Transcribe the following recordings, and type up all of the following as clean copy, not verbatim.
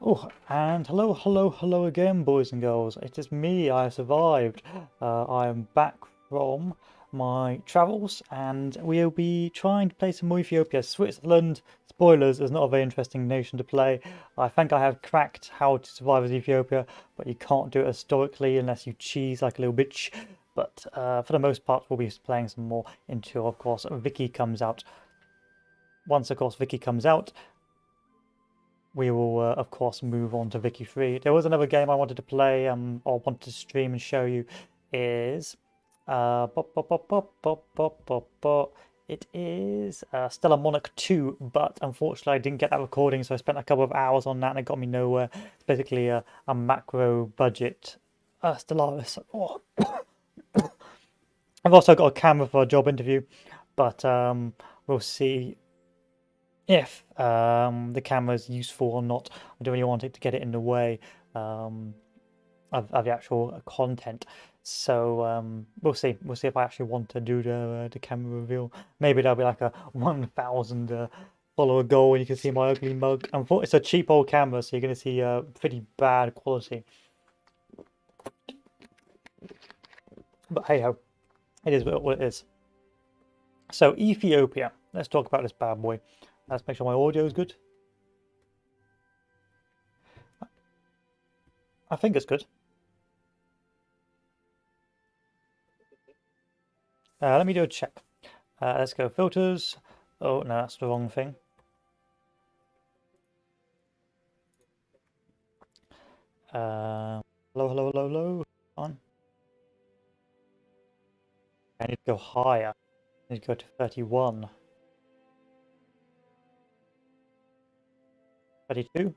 Oh, and hello again, boys and girls. It is me, I have survived. I am back from my travels, and we'll be trying to play some more Ethiopia. Switzerland, spoilers, is not a very interesting nation to play. I think I have cracked how to survive as Ethiopia, but you can't do it historically unless you cheese like a little bitch. But for the most part, we'll be playing some more until, of course, Vicky comes out. Once, of course, Vicky comes out, we will, of course, move on to Vicky 3. There was another game I wanted to play or wanted to stream and show you is it is Stellar Monarch 2, but unfortunately I didn't get that recording, so I spent a couple of hours on that and it got me nowhere. It's basically a macro budget Stellaris. Oh. I've also got a camera for a job interview, but we'll see if the camera is useful or not. I don't really want it to get it in the way of the actual content. So we'll see. We'll see if I actually want to do the camera reveal. Maybe there'll be like a 1,000 follower goal, and you can see my ugly mug. It's a cheap old camera, so you're going to see pretty bad quality. But hey ho, it is what it is. So Ethiopia. Let's talk about this bad boy. Let's make sure my audio is good. I think it's good. Let me do a check. Let's go filters. Oh, no, that's the wrong thing. Hello. On. I need to go higher. I need to go to 31. 32.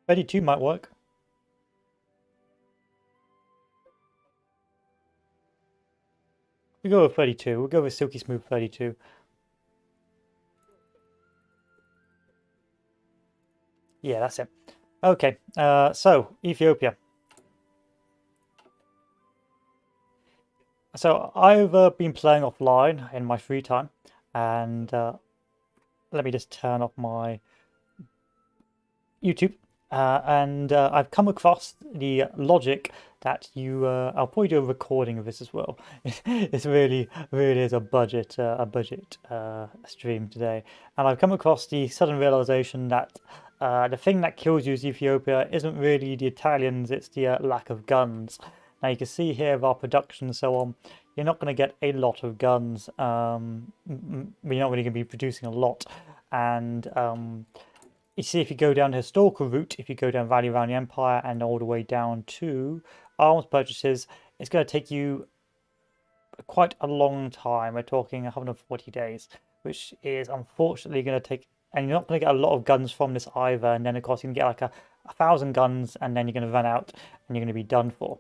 32 might work. We'll go with 32. We'll go with Silky Smooth 32. Yeah, that's it. Okay, so Ethiopia. So I've been playing offline in my free time, and let me just turn off my YouTube. I've come across the logic that I'll probably do a recording of this as well. It's really is a budget stream today, and I've come across the sudden realization that the thing that kills you as Ethiopia isn't really the Italians; it's the lack of guns. Now you can see here of our production and so on. You're not going to get a lot of guns. You're not really going to be producing a lot, and you see, if you go down the historical route, if you go down Value Around the Empire and all the way down to arms purchases, it's going to take you quite a long time. We're talking 140 days, which is unfortunately going to take, and you're not going to get a lot of guns from this either. And then, of course, you can get like a 1,000 guns, and then you're going to run out and you're going to be done for.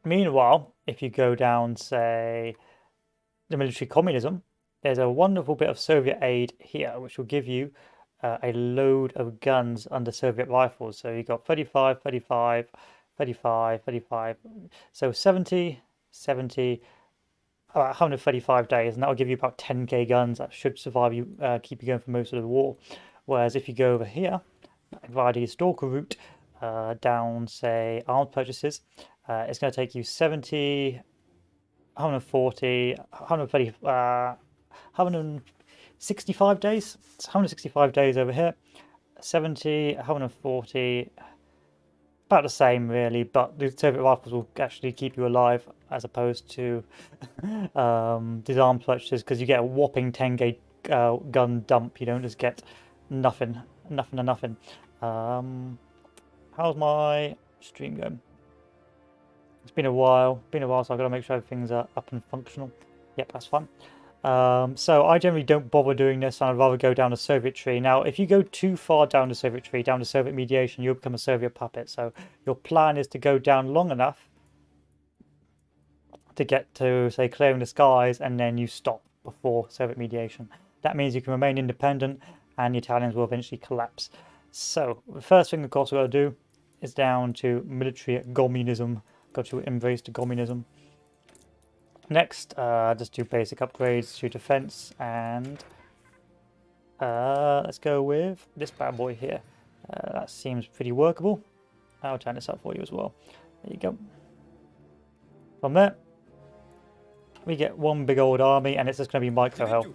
Meanwhile, if you go down, say, the military communism, there's a wonderful bit of Soviet aid here, which will give you a load of guns under Soviet rifles. So you've got 35, 35, 35, 35. So 70, 70, about 135 days, and that will give you about 10k guns that should survive you, keep you going for most of the war. Whereas if you go over here, via the historical route, down, say, arms purchases, it's going to take you 70, 140, 130, 165 days. It's 165 days over here. 70, 140, about the same really, but the Soviet rifles will actually keep you alive as opposed to these arms purchases, because you get a whopping 10k gun dump. You don't just get nothing. How's my stream going? It's been a while, so I've got to make sure everything's up and functional. Yep, that's fine. So I generally don't bother doing this, and I'd rather go down the Soviet tree. Now, if you go too far down the Soviet tree, down to Soviet mediation, you'll become a Soviet puppet. So your plan is to go down long enough to get to, say, clearing the skies, and then you stop before Soviet mediation. That means you can remain independent, and the Italians will eventually collapse. So the first thing, of course, we've got to do is down to military communism. Got to embrace the communism. Next, just do basic upgrades to defense and Let's go with this bad boy here. That seems pretty workable. I'll turn this up for you as well. There you go. From there, we get one big old army, and it's just going to be micro hell.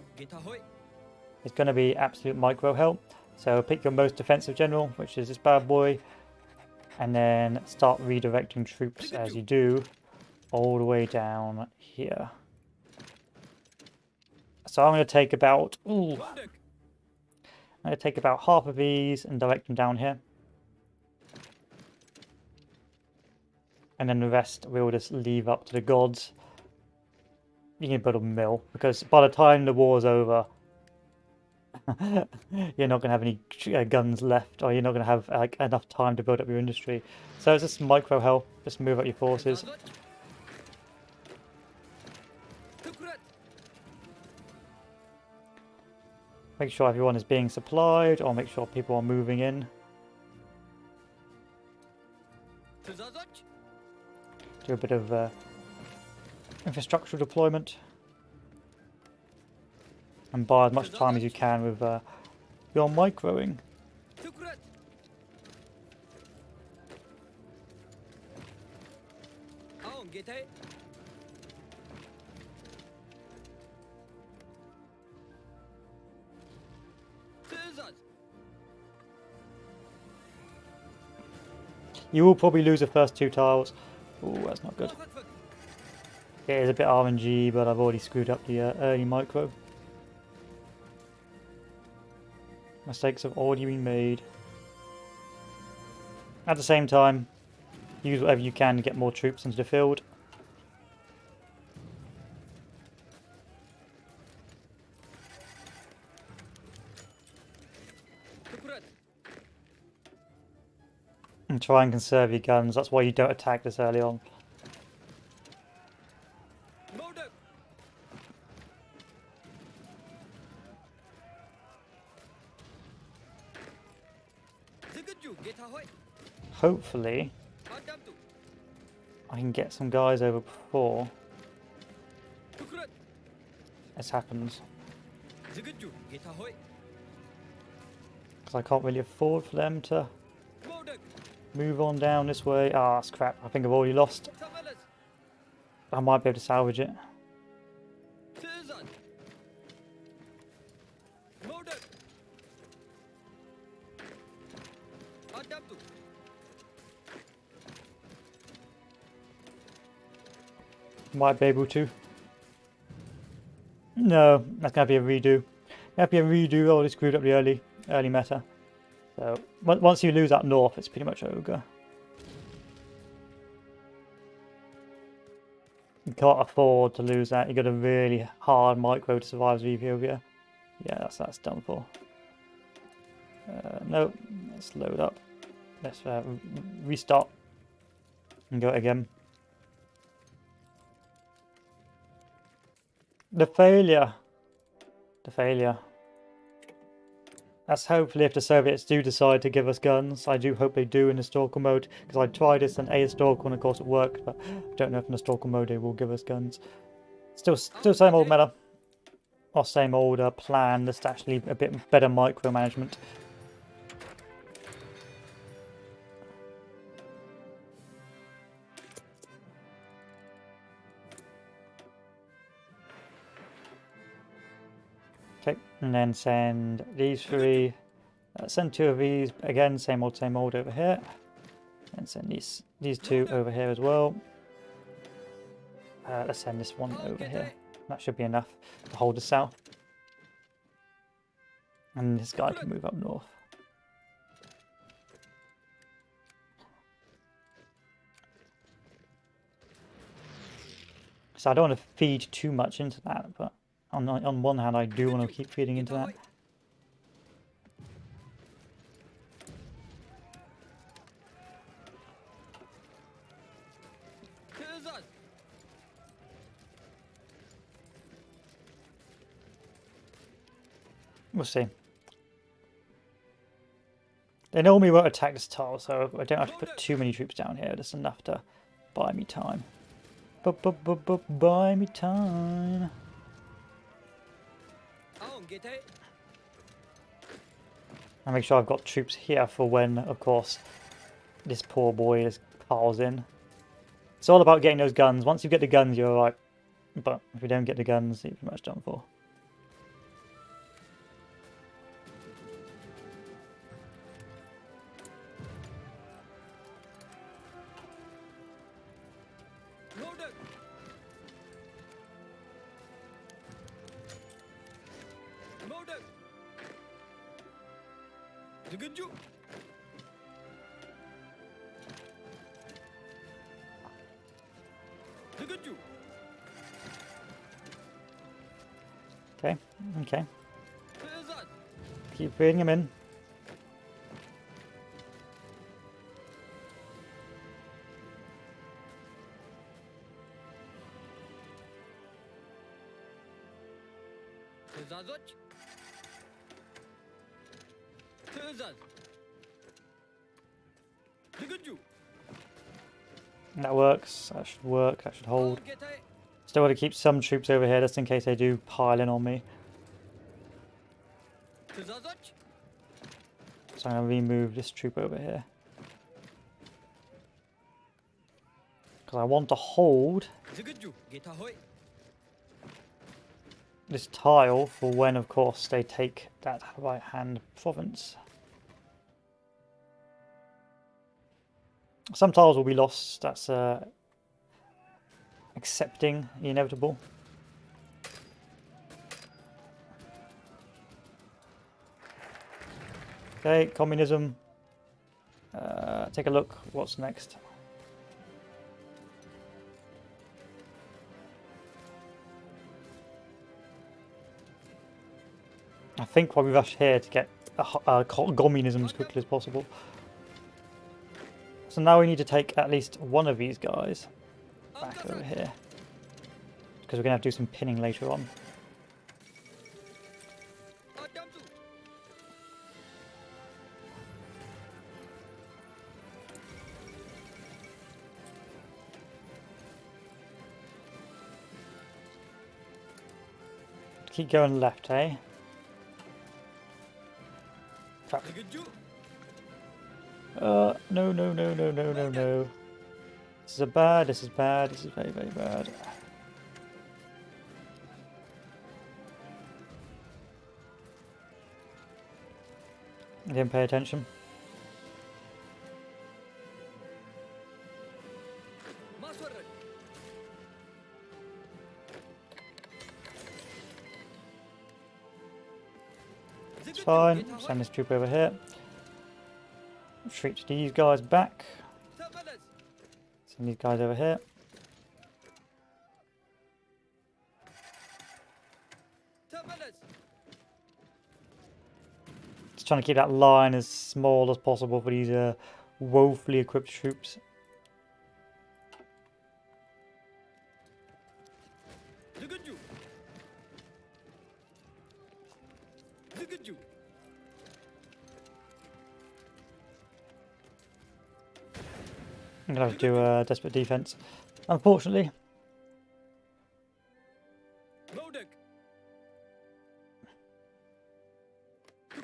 It's going to be absolute micro hell. So pick your most defensive general, which is this bad boy, and then start redirecting troops as you do, all the way down here. So I'm going to take about, I'm going to take about half of these and direct them down here. And then the rest we'll just leave up to the gods. You can build a mill, because by the time the war's over, you're not going to have any guns left, or you're not going to have like enough time to build up your industry. So it's just micro hell. Just move up your forces. Make sure everyone is being supplied, or make sure people are moving in. Do a bit of infrastructural deployment. And buy as much time as you can with your microing. You will probably lose the first 2 tiles. Oh, that's not good. It is a bit RNG, but I've already screwed up the early micro. Mistakes have already been made. At the same time, use whatever you can to get more troops into the field. And try and conserve your guns. That's why you don't attack this early on. Hopefully, I can get some guys over before this happens. Because I can't really afford for them to move on down this way. Ah, that's crap. I think I've already lost. I might be able to salvage it. Might be able to. No, that's gonna be a redo. That'd be a redo. Already screwed up the early meta. So once you lose that north, it's pretty much ogre. You can't afford to lose that. You got a really hard micro to survive as Ethiopia. Yeah, that's done for. No, let's load up. Let's restart and go again. The failure. That's hopefully if the Soviets do decide to give us guns. I do hope they do in historical mode, because I tried this in ahistorical and of course it worked, but I don't know if in historical mode they will give us guns. Still same old meta. Or same old plan, just actually a bit better micromanagement. Okay, and then send these 3, send 2 of these, again, same old over here. And send these 2 over here as well. Let's send this one over here. That should be enough to hold the south. And this guy can move up north. So I don't want to feed too much into that, but on one hand, I do want to keep feeding into that. We'll see. They normally won't attack this tile, so I don't have to put too many troops down here. Just enough to buy me time. Buy me time. And make sure I've got troops here for when, of course, this poor boy is piles in. It's all about getting those guns. Once you get the guns, you're alright. But if you don't get the guns, you're pretty much done for. Okay, okay. Keep bringing him in. That works. That should work. That should hold. Still got to keep some troops over here just in case they do pile in on me. So I'm going to remove this troop over here. Because I want to hold this tile for when, of course, they take that right-hand province. Some tiles will be lost. That's accepting the inevitable. Okay, communism. Take a look. What's next? I think while we rush here to get communism as quickly as possible. So now we need to take at least one of these guys back over here. Because we're going to have to do some pinning later on. Keep going left, eh? Crap. No, no, no, no, no, no, no. This is bad, this is bad, this is very, very bad. I didn't pay attention. It's fine. Send this troop over here. Retreat these guys back. Send these guys over here. Just trying to keep that line as small as possible for these woefully equipped troops. I'm going to have to do a desperate defense, unfortunately.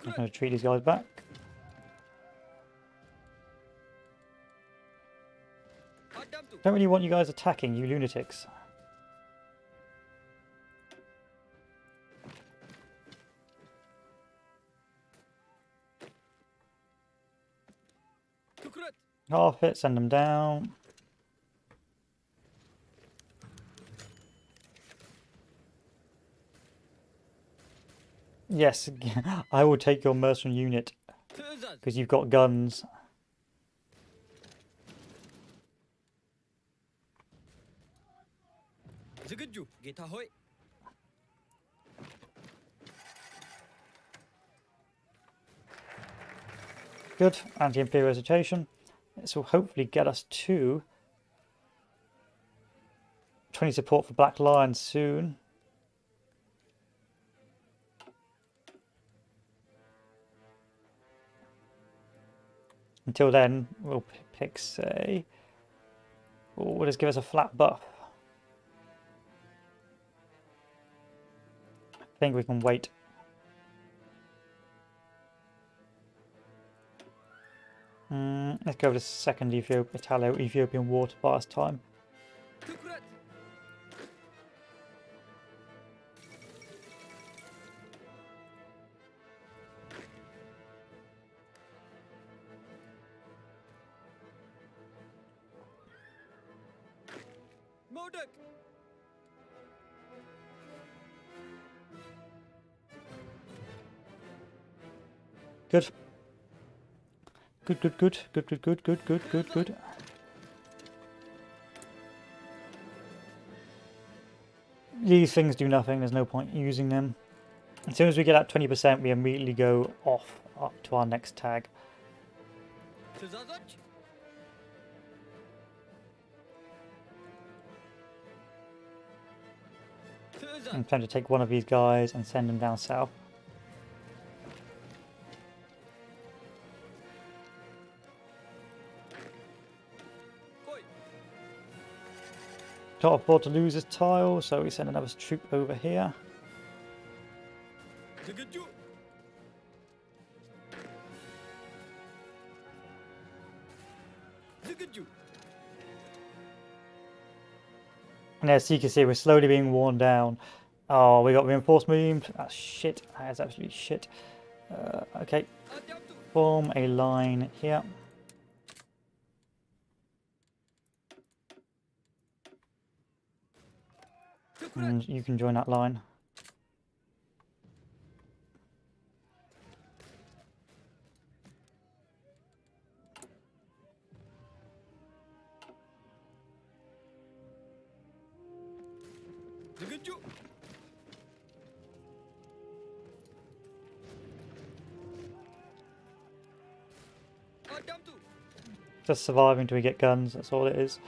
I'm going to treat these guys back. Don't really want you guys attacking, you lunatics. Half it, send them down. Yes, I will take your mercenary unit because you've got guns. Good, anti-imperial agitation. This will hopefully get us to 20 support for Black Lions soon. Until then, we'll pick, say... Oh, will just give us a flat buff. I think we can wait. Let's go with the second Italo-Ethiopian war to buy us time. Good. Good. These things do nothing, there's no point using them. As soon as we get at 20%, we immediately go off up to our next tag. I'm trying to take one of these guys and send them down south. Can't afford to lose this tile, so we send another troop over here. And as you can see, we're slowly being worn down. Oh, we got reinforced beams. That's shit. That is absolutely shit. Okay. Form a line here. And you can join that line. Just surviving till we get guns, that's all it is.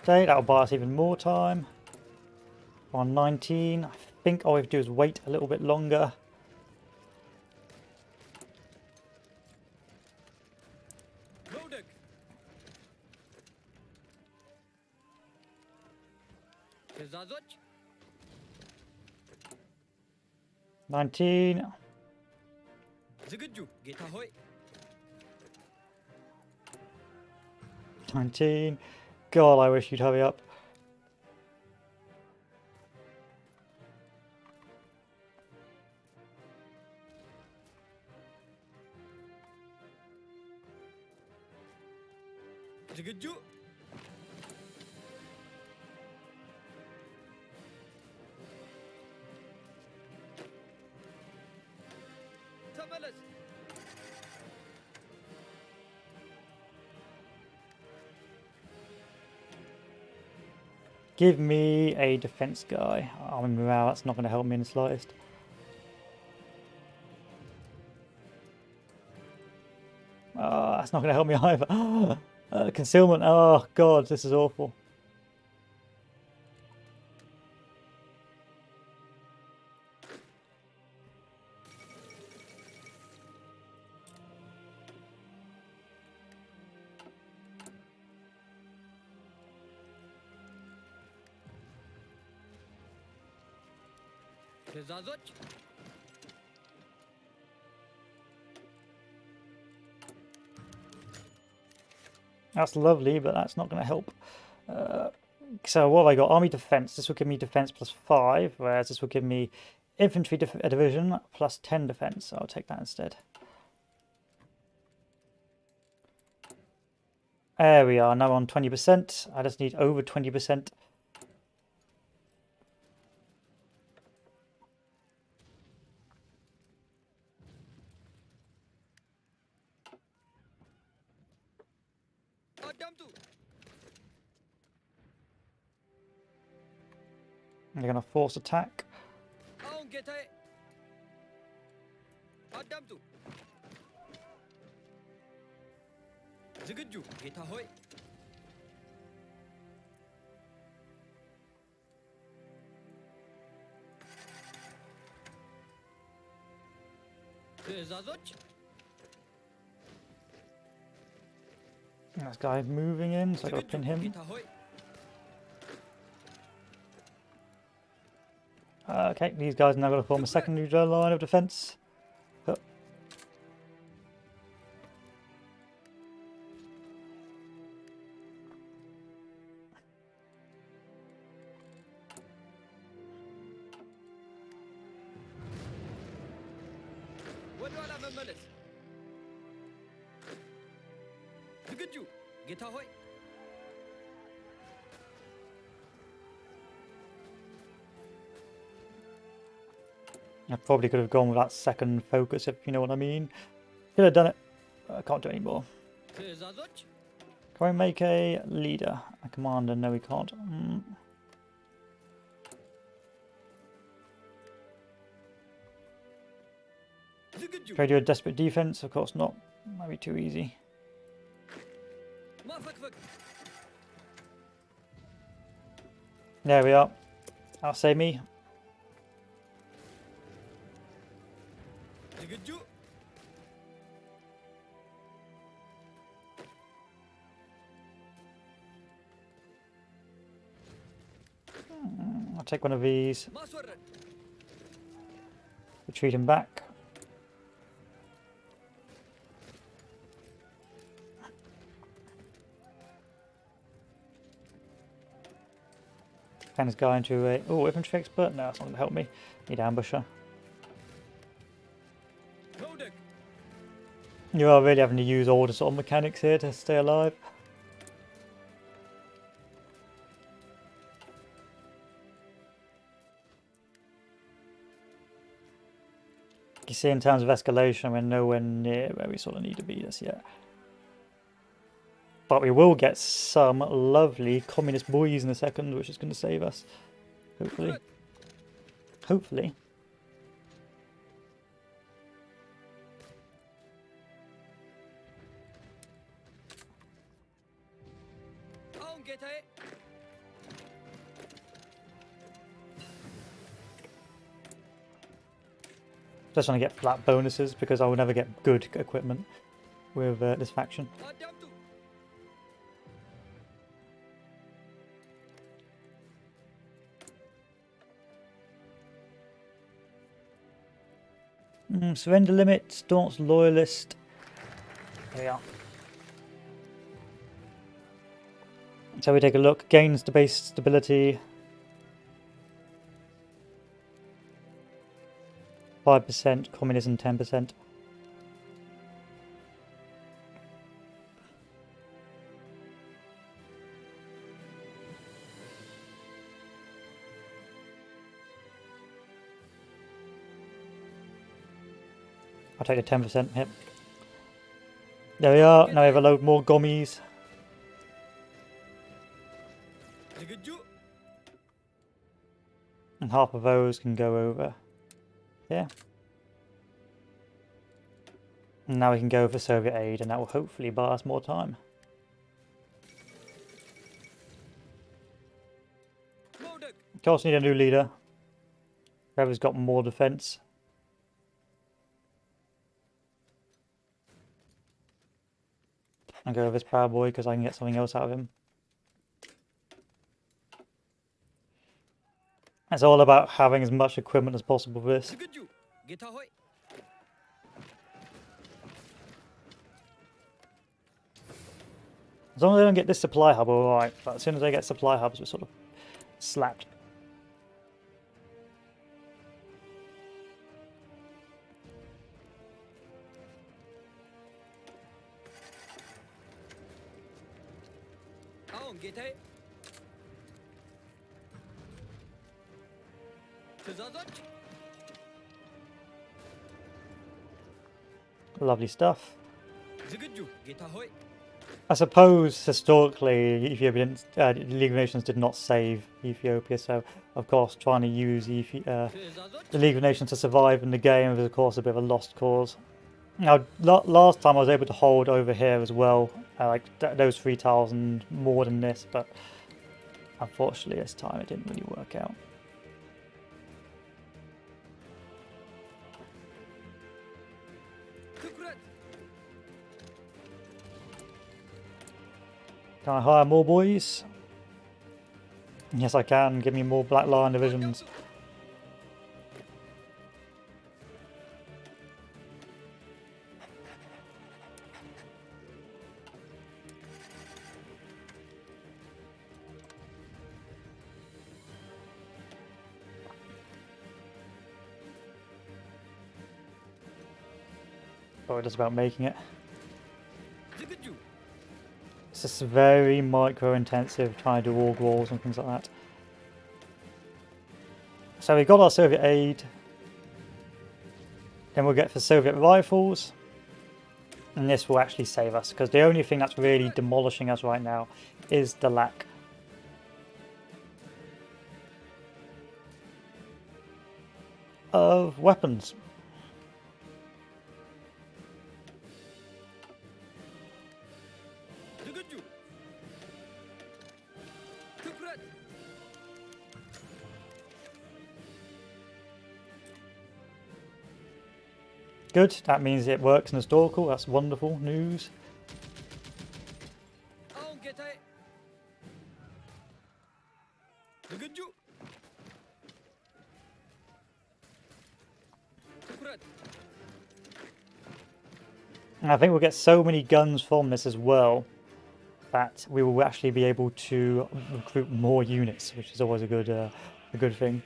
Okay, that'll buy us even more time. 119. I think all we have to do is wait a little bit longer. ትእዛዞች 19. ዝግጁ ጌታ ሆይ 19. God, I wish you'd hurry up. ዝግጁ ተመለስ Give me a defense guy. I mean, morale, that's not going to help me in the slightest. Oh, that's not going to help me either. Concealment. Oh, God, this is awful. ትእዛዞች That's lovely, but that's not going to help. So what have I got? Army defense. This will give me defense plus 5, whereas this will give me infantry division plus 10 defense. So I'll take that instead. There we are. Now on 20%. I just need over 20%. አዳምጡ They're going to force attack. አሁን ጌታዬ አዳምጡ ዝግጁ ጌታ ሆይ ትእዛዞች This guy moving in, so I got to pin him. ጌታ ሆይ Okay, these guys are now going to form a secondary line of defence. Oh. ወደኋላ መመለስ ዝግጁ ጌታ ሆይ I probably could have gone with that second focus, if you know what I mean. Could have done it, but I can't do it anymore. ትዕዛዞች Can we make a leader? A commander? No, we can't. ዝግጁ Can I do a desperate defense? Of course not. Might be too easy. ማፈግፈግ There we are. That'll save me. ዝግጁ I'll take one of these. ማስወረድ Retreat him back. Turn this guy into a... Oh, infantry expert? No, that's not going to help me. Need ambusher. መውደቅ You are really having to use all the sort of mechanics here to stay alive. You see, in terms of escalation, we're nowhere near where we sort of need to be just yet. But we will get some lovely communist boys in a second, which is going to save us. Hopefully. Hopefully. አሁን ጌታዬ Just want to get flat bonuses because I will never get good equipment with this faction. አዳምጡ Surrender limit, staunch loyalist. There we are. So we take a look. Gains the base stability. 5%, communism 10%. I'll take a 10% hit. There we are. Now we have a load more gommies. ዝግጁ And half of those can go over here. And now we can go for Soviet aid, and that will hopefully buy us more time. መውደቅ Of course, need a new leader. Whoever's got more defense. I'll go with this power boy because I can get something else out of him. It's all about having as much equipment as possible for this. ዝግጁ ጌታ ሆይ As long as they don't get this supply hub, we're alright. But as soon as they get supply hubs, we're sort of slapped. አሁን ጌታዬ ትዕዛዞች Lovely stuff. ዝግጁ ጌታ ሆይ I suppose historically, Ethiopia didn't, the League of Nations did not save Ethiopia, so of course trying to use ትዕዛዞች the League of Nations to survive in the game was of course a bit of a lost cause. Now, last time I was able to hold over here as well, like those 3,000 more than this, but unfortunately this time it didn't really work out. ትኩረት Can I hire more boys? Yes, I can. Give me more Black Lion divisions. Or just about making it. ዝግጁ It's just very micro-intensive trying to do org walls and things like that. So we got our Soviet aid. Then we'll get the Soviet rifles. And this will actually save us, because the only thing that's really demolishing us right now is the lack of weapons. ዝግጁ ትኩረት Good, that means it works in historical, that's wonderful news. አሁን ጌታዬ ዝግጁ ትኩረት And I think we'll get so many guns from this as well that we will actually be able to recruit more units, which is always a good thing.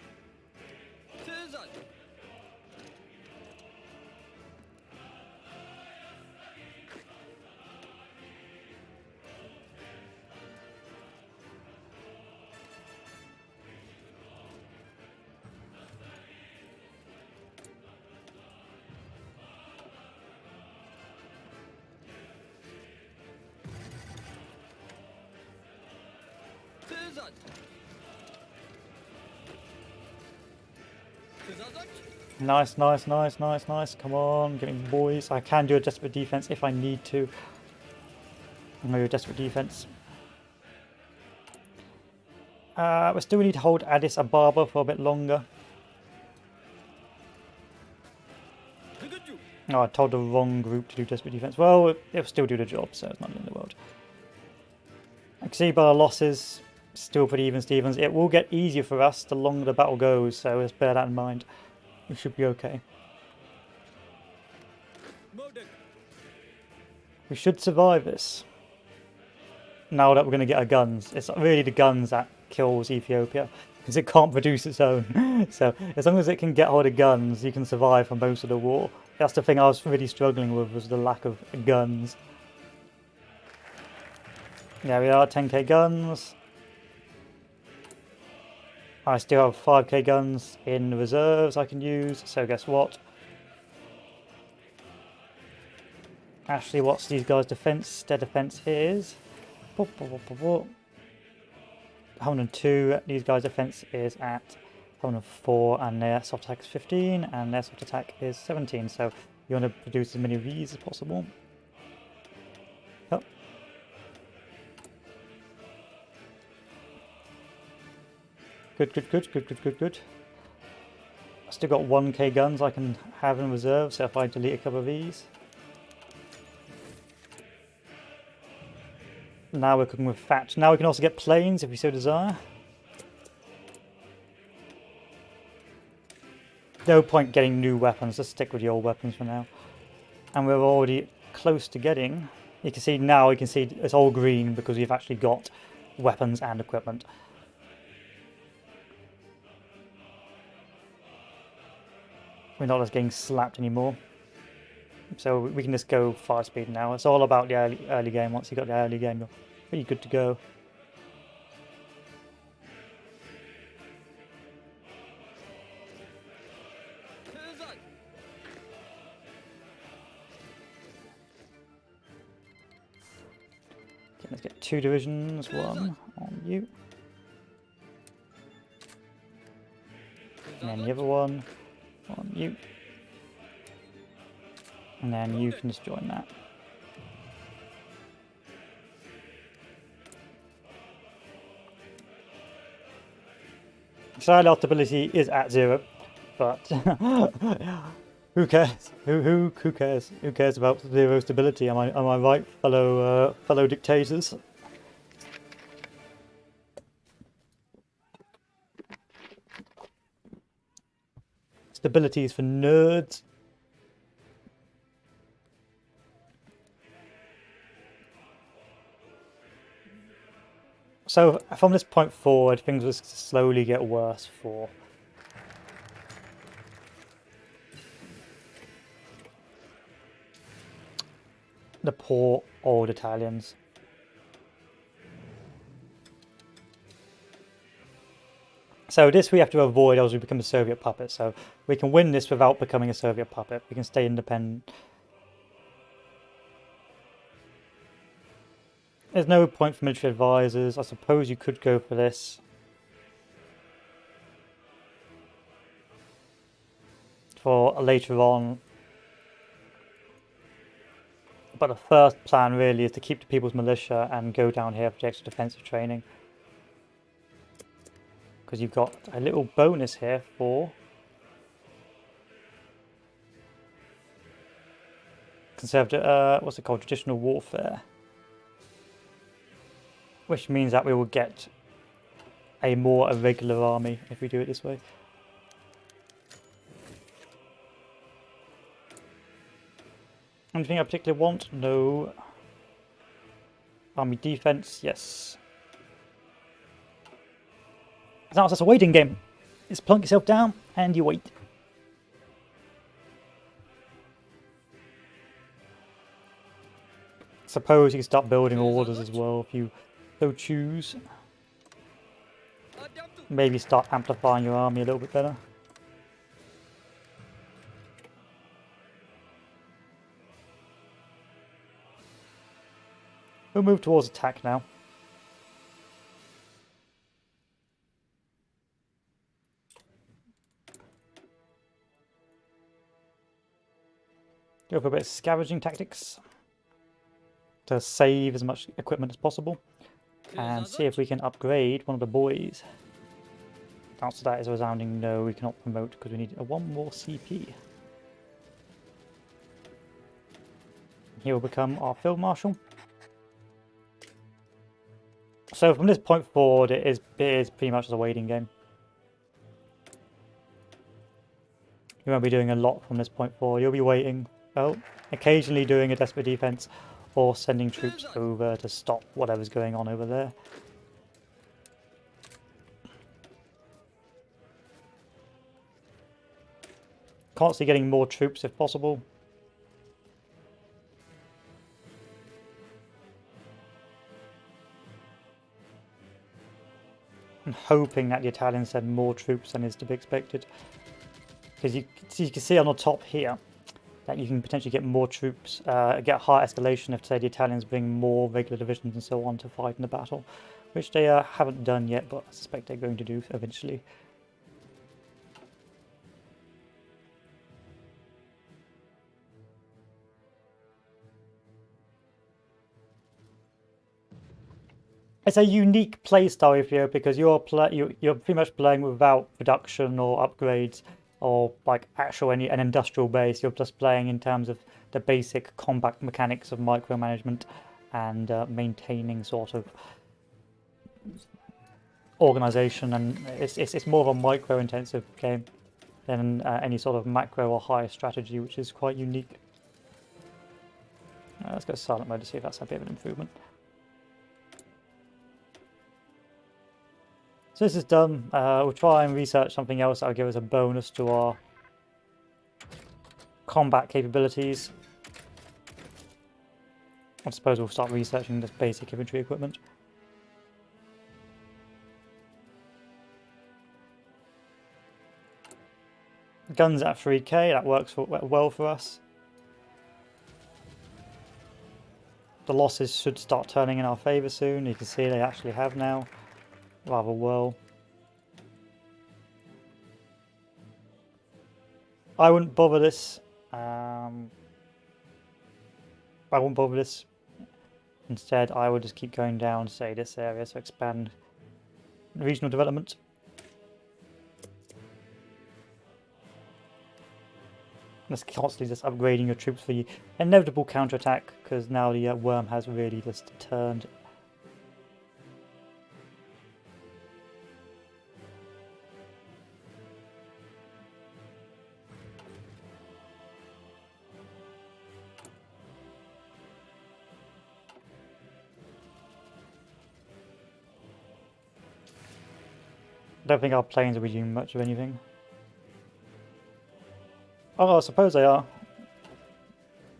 ትዕዛዝ ትዕዛዝ ትዕዛዞች Nice, nice, nice, nice, nice. Come on, get me boys. I can do a desperate defense if I need to. I'm going to do a desperate defense. We still need to hold Addis Ababa for a bit longer. ዝግጁ Oh, I told the wrong group to do desperate defense. Well, it'll still do the job, so it's not the end of the world. I can see by our losses, still pretty even Stevens. It will get easier for us the longer the battle goes, so let's bear that in mind. We should be okay. መውደቅ We should survive this. Now that we're going to get our guns. It's not really the guns that kills Ethiopia, because it can't produce its own. So as long as it can get hold of guns, you can survive for most of the war. That's the thing I was really struggling with, was the lack of guns. There we are, 10k guns. I still have 5k guns in reserves I can use, so guess what? Actually, what's these guys' defense? Their defense is 102. These guys' defense is at 104, and their soft attack is 15, and their soft attack is 17. So you want to produce as many of these as possible. Yep. Good, good, good, good, good, good, good. I still got 1k guns I can have in reserve, so if I delete a couple of these. Now we're cooking with fat. Now we can also get planes if we so desire. No point getting new weapons, just stick with the old weapons for now. And we're already close to getting... You can see now, you can see it's all green because we've actually got weapons and equipment. We're not just getting slapped anymore. So we can just go fast speed now. It's all about the early game. Once you got the early game, you're pretty good to go. ትዕዛዝ Okay, let's get 2 divisions. 1 on you. And then the other one on you. And then you can just join that. Side ability is at 0, but who cares? Who cares? Who cares about 0 stability? Am I right, fellow dictators? Stability is for nerds. So from this point forward, things will slowly get worse for the poor old Italians. So this we have to avoid, else we become a Soviet puppet. So we can win this without becoming a Soviet puppet. We can stay independent. There's no point for military advisors. I suppose you could go for this. For later on. But the first plan really is to keep the people's militia and go down here for the extra defensive training. Because you've got a little bonus here for conservative, what's it called? Traditional warfare. Which means that we will get a more irregular army if we do it this way. Anything I particularly want? No. Army defense? Yes. Now it's just a waiting game. Just plunk yourself down and you wait. Suppose you can start building orders as well if you so choose. Maybe start amplifying your army a little bit better. We'll move towards attack now. Go for a bit of scavenging tactics to save as much equipment as possible and see if we can upgrade one of the boys. The answer to that is a resounding no, we cannot promote because we need one more CP. He will become our Field Marshal. So from this point forward, it is pretty much a waiting game. You won't be doing a lot from this point forward. You'll be waiting, occasionally doing a desperate defense or sending troops over to stop whatever's going on over there. Constantly getting more troops if possible. I'm hoping that the Italians send more troops than is to be expected. Because you can see on the top here that you can potentially get more troops, get higher escalation if, say, the Italians bring more regular divisions and so on to fight in the battle. Which they haven't done yet, but I suspect they're going to do eventually. It's a unique playstyle Ethiopia because you're pretty much playing without production or upgrades or like actual an industrial base. You're just playing in terms of the basic combat mechanics of micromanagement and maintaining sort of organization, and it's more of a micro-intensive game than any sort of macro or higher strategy, which is quite unique. Let's go silent mode to see if that's a bit of an improvement. So this is done. We'll try and research something else that'll give us a bonus to our combat capabilities. I suppose we'll start researching this basic infantry equipment. Guns at 3k, that works well for us. The losses should start turning in our favour soon. You can see they actually have now. Rather well. I wouldn't bother this. I wouldn't bother this. Instead, I would just keep going down, say, this area, so expand regional development. Just constantly just upgrading your troops for the inevitable counterattack, because now the worm has really just turned. I don't think our planes will be doing much of anything. Oh, I suppose they are.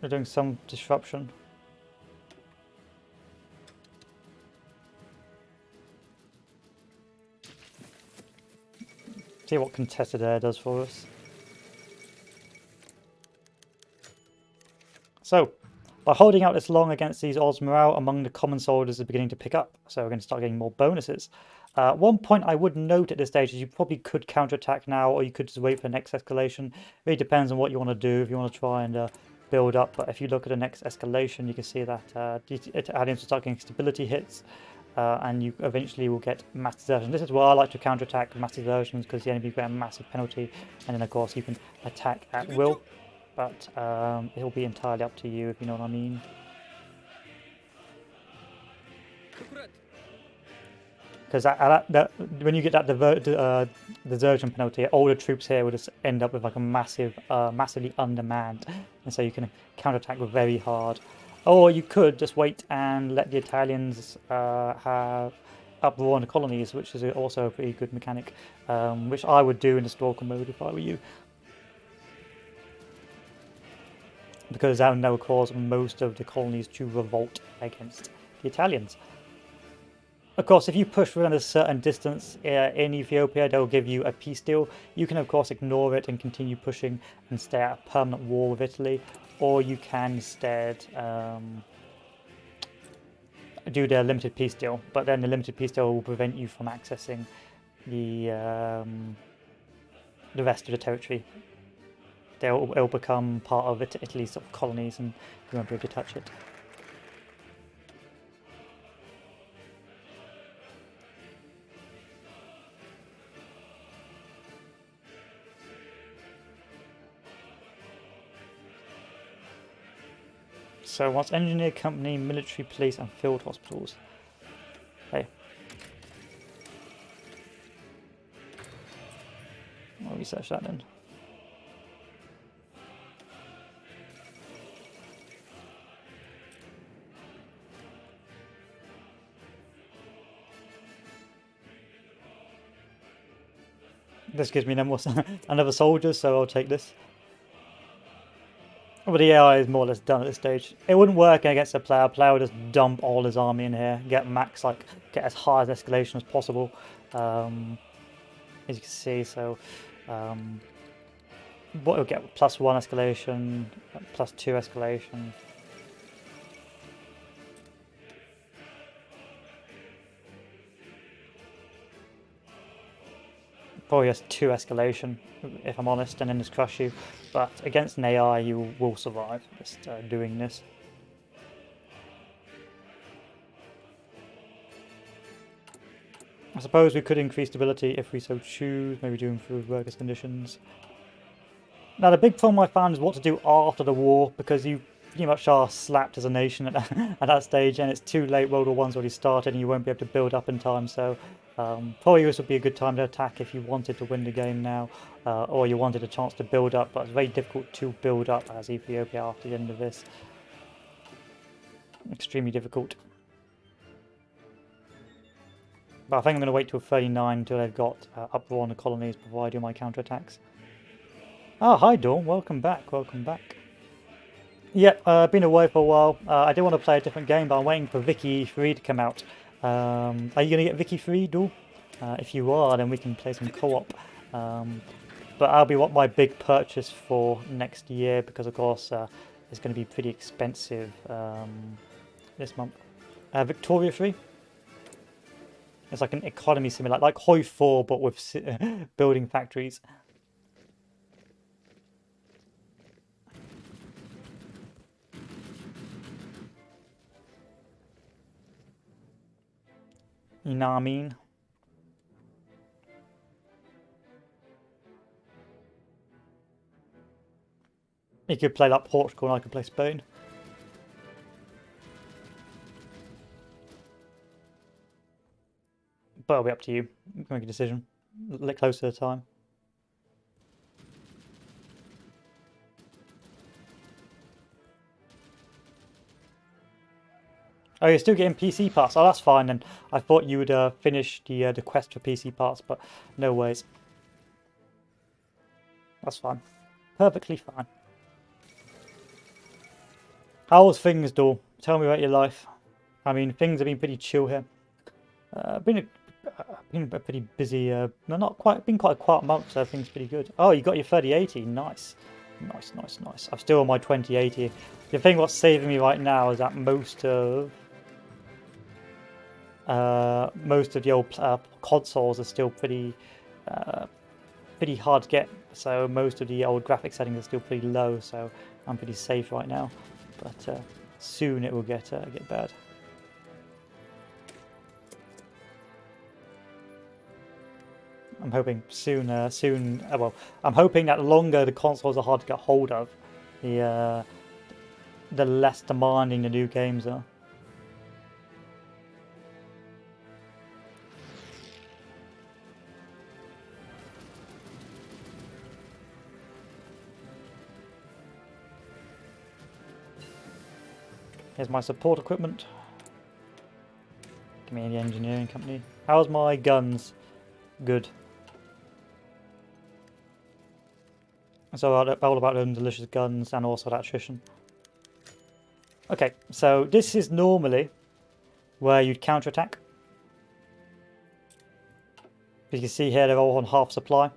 They're doing some disruption. See what contested air does for us. So, by holding out this long against these odds, morale among the common soldiers is beginning to pick up. So we're going to start getting more bonuses. One point I would note at this stage is you probably could counterattack now, or you could just wait for the next escalation. It really depends on what you want to do. If you want to try and build up, but if you look at the next escalation, you can see that Italians will start getting stability hits, and you eventually will get mass desertion. This is why I like to counterattack mass desertions, because the enemy get a massive penalty, and then of course you can attack at will. But it'll be entirely up to you, if you know what I mean. Because when you get that desertion penalty, all the troops here will just end up with like a massively undermanned, and so you can counterattack very hard. Or you could just wait and let the Italians have uproar in the colonies, which is also a pretty good mechanic, which I would do in historical mode if I were you. Because that will cause most of the colonies to revolt against the Italians. Of course, if you push within a certain distance in Ethiopia, they'll give you a peace deal. You can, of course, ignore it and continue pushing and stay at a permanent war with Italy, or you can instead do their limited peace deal. But then the limited peace deal will prevent you from accessing the rest of the territory. It'll become part of Italy's sort of colonies, and you won't be able to touch it. So what's engineer company, military, police, and field hospitals? Hey. I'll research that then. This gives me another soldier, so I'll take this. But the AI is more or less done at this stage. It wouldn't work against a player. A player would just dump all his army in here, get as high as escalation as possible. As you can see, so what you'll get: +1 escalation, +2 escalation. Probably just 2 escalation, if I'm honest, and then just crush you. But against an AI, you will survive just doing this. I suppose we could increase stability if we so choose, maybe do improve workers' conditions. Now the big problem I found is what to do after the war, because you pretty much are slapped as a nation at that stage, and it's too late. World War I's already started, and you won't be able to build up in time. So probably this would be a good time to attack if you wanted to win the game now, or you wanted a chance to build up. But it's very difficult to build up as Ethiopia after the end of this. Extremely difficult. But I think I'm going to wait till 39 until they've got uproar on the colonies before I do my counterattacks. Oh, hi Dawn, welcome back, welcome back. Yeah, been away for a while. I do want to play a different game, but I'm waiting for Vicky 3 to come out. Are you going to get Vicky 3, Dawn? If you are, then we can play some co-op. But that'll be what my big purchase for next year, because of course it's going to be pretty expensive this month. Victoria 3? It's like an economy simulator, like Hoi 4, but with building factories. You know what I mean? You could play like Portugal and I could play Spain. But it'll be up to you. You can make a decision. A little closer to the time. Oh, you're still getting PC parts. Oh, that's fine then. I thought you would finish the quest for PC parts, but no ways. That's fine. Perfectly fine. How's things, Dawn? Tell me about your life. I mean, things have been pretty chill here. Been been a pretty busy. No, not quite. Been quite a quiet month, so everything's pretty good. Oh, you got your 3080. Nice, nice, nice, nice. I'm still on my 2080. The thing what's saving me right now is that most of the old consoles are still pretty hard to get. So most of the old graphic settings are still pretty low. So I'm pretty safe right now. But soon it will get bad. I'm hoping soon. Well, I'm hoping that the longer the consoles are hard to get hold of, the less demanding the new games are. Here's my support equipment. Give me the engineering company. How's my guns? Good. So all about them delicious guns and also that attrition. Okay, so this is normally where you'd counterattack. As you can see here, they're all on half supply.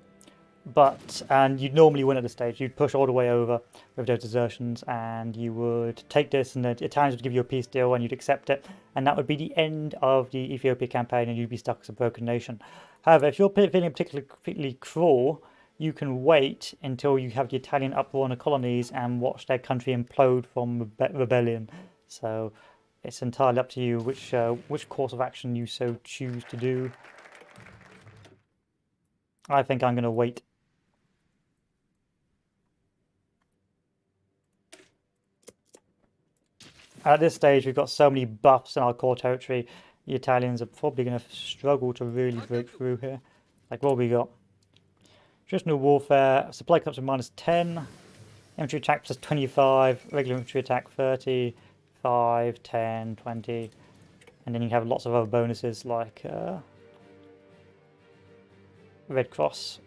And you'd normally win at this stage. You'd push all the way over with those desertions, and you would take this, and the Italians would give you a peace deal, and you'd accept it, and that would be the end of the Ethiopia campaign, and you'd be stuck as a broken nation. However, if you're feeling particularly cruel, you can wait until you have the Italian uproar in the colonies and watch their country implode from rebellion. So it's entirely up to you which course of action you so choose to do. I think I'm going to wait. At this stage, we've got so many buffs in our core territory, the Italians are probably going to struggle to really break through here. Like, what have we got? Traditional warfare, supply comes to -10, infantry attack plus 25, regular infantry attack 30, 5, 10, 20, and then you have lots of other bonuses like Red Cross,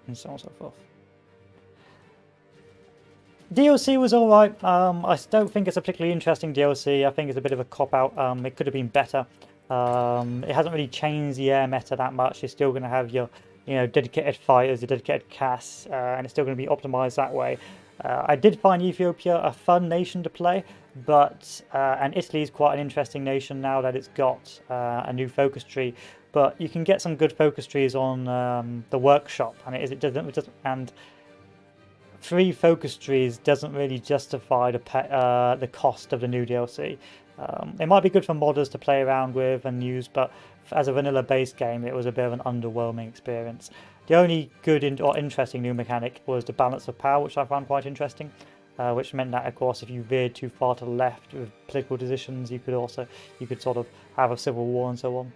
and so on and so forth. DLC was alright. I don't think it's a particularly interesting DLC. I think it's a bit of a cop-out. It could have been better. It hasn't really changed the air meta that much. You're still going to have your, dedicated fighters, your dedicated CAS, and it's still going to be optimized that way. I did find Ethiopia a fun nation to play, and Italy is quite an interesting nation now that it's got a new focus tree. But you can get some good focus trees on the workshop, and 3 focus trees doesn't really justify the cost of the new DLC. It might be good for modders to play around with and use, but as a vanilla base game, it was a bit of an underwhelming experience. The only good or interesting new mechanic was the balance of power, which I found quite interesting, which meant that, of course, if you veered too far to the left with political decisions, you could sort of have a civil war and so on.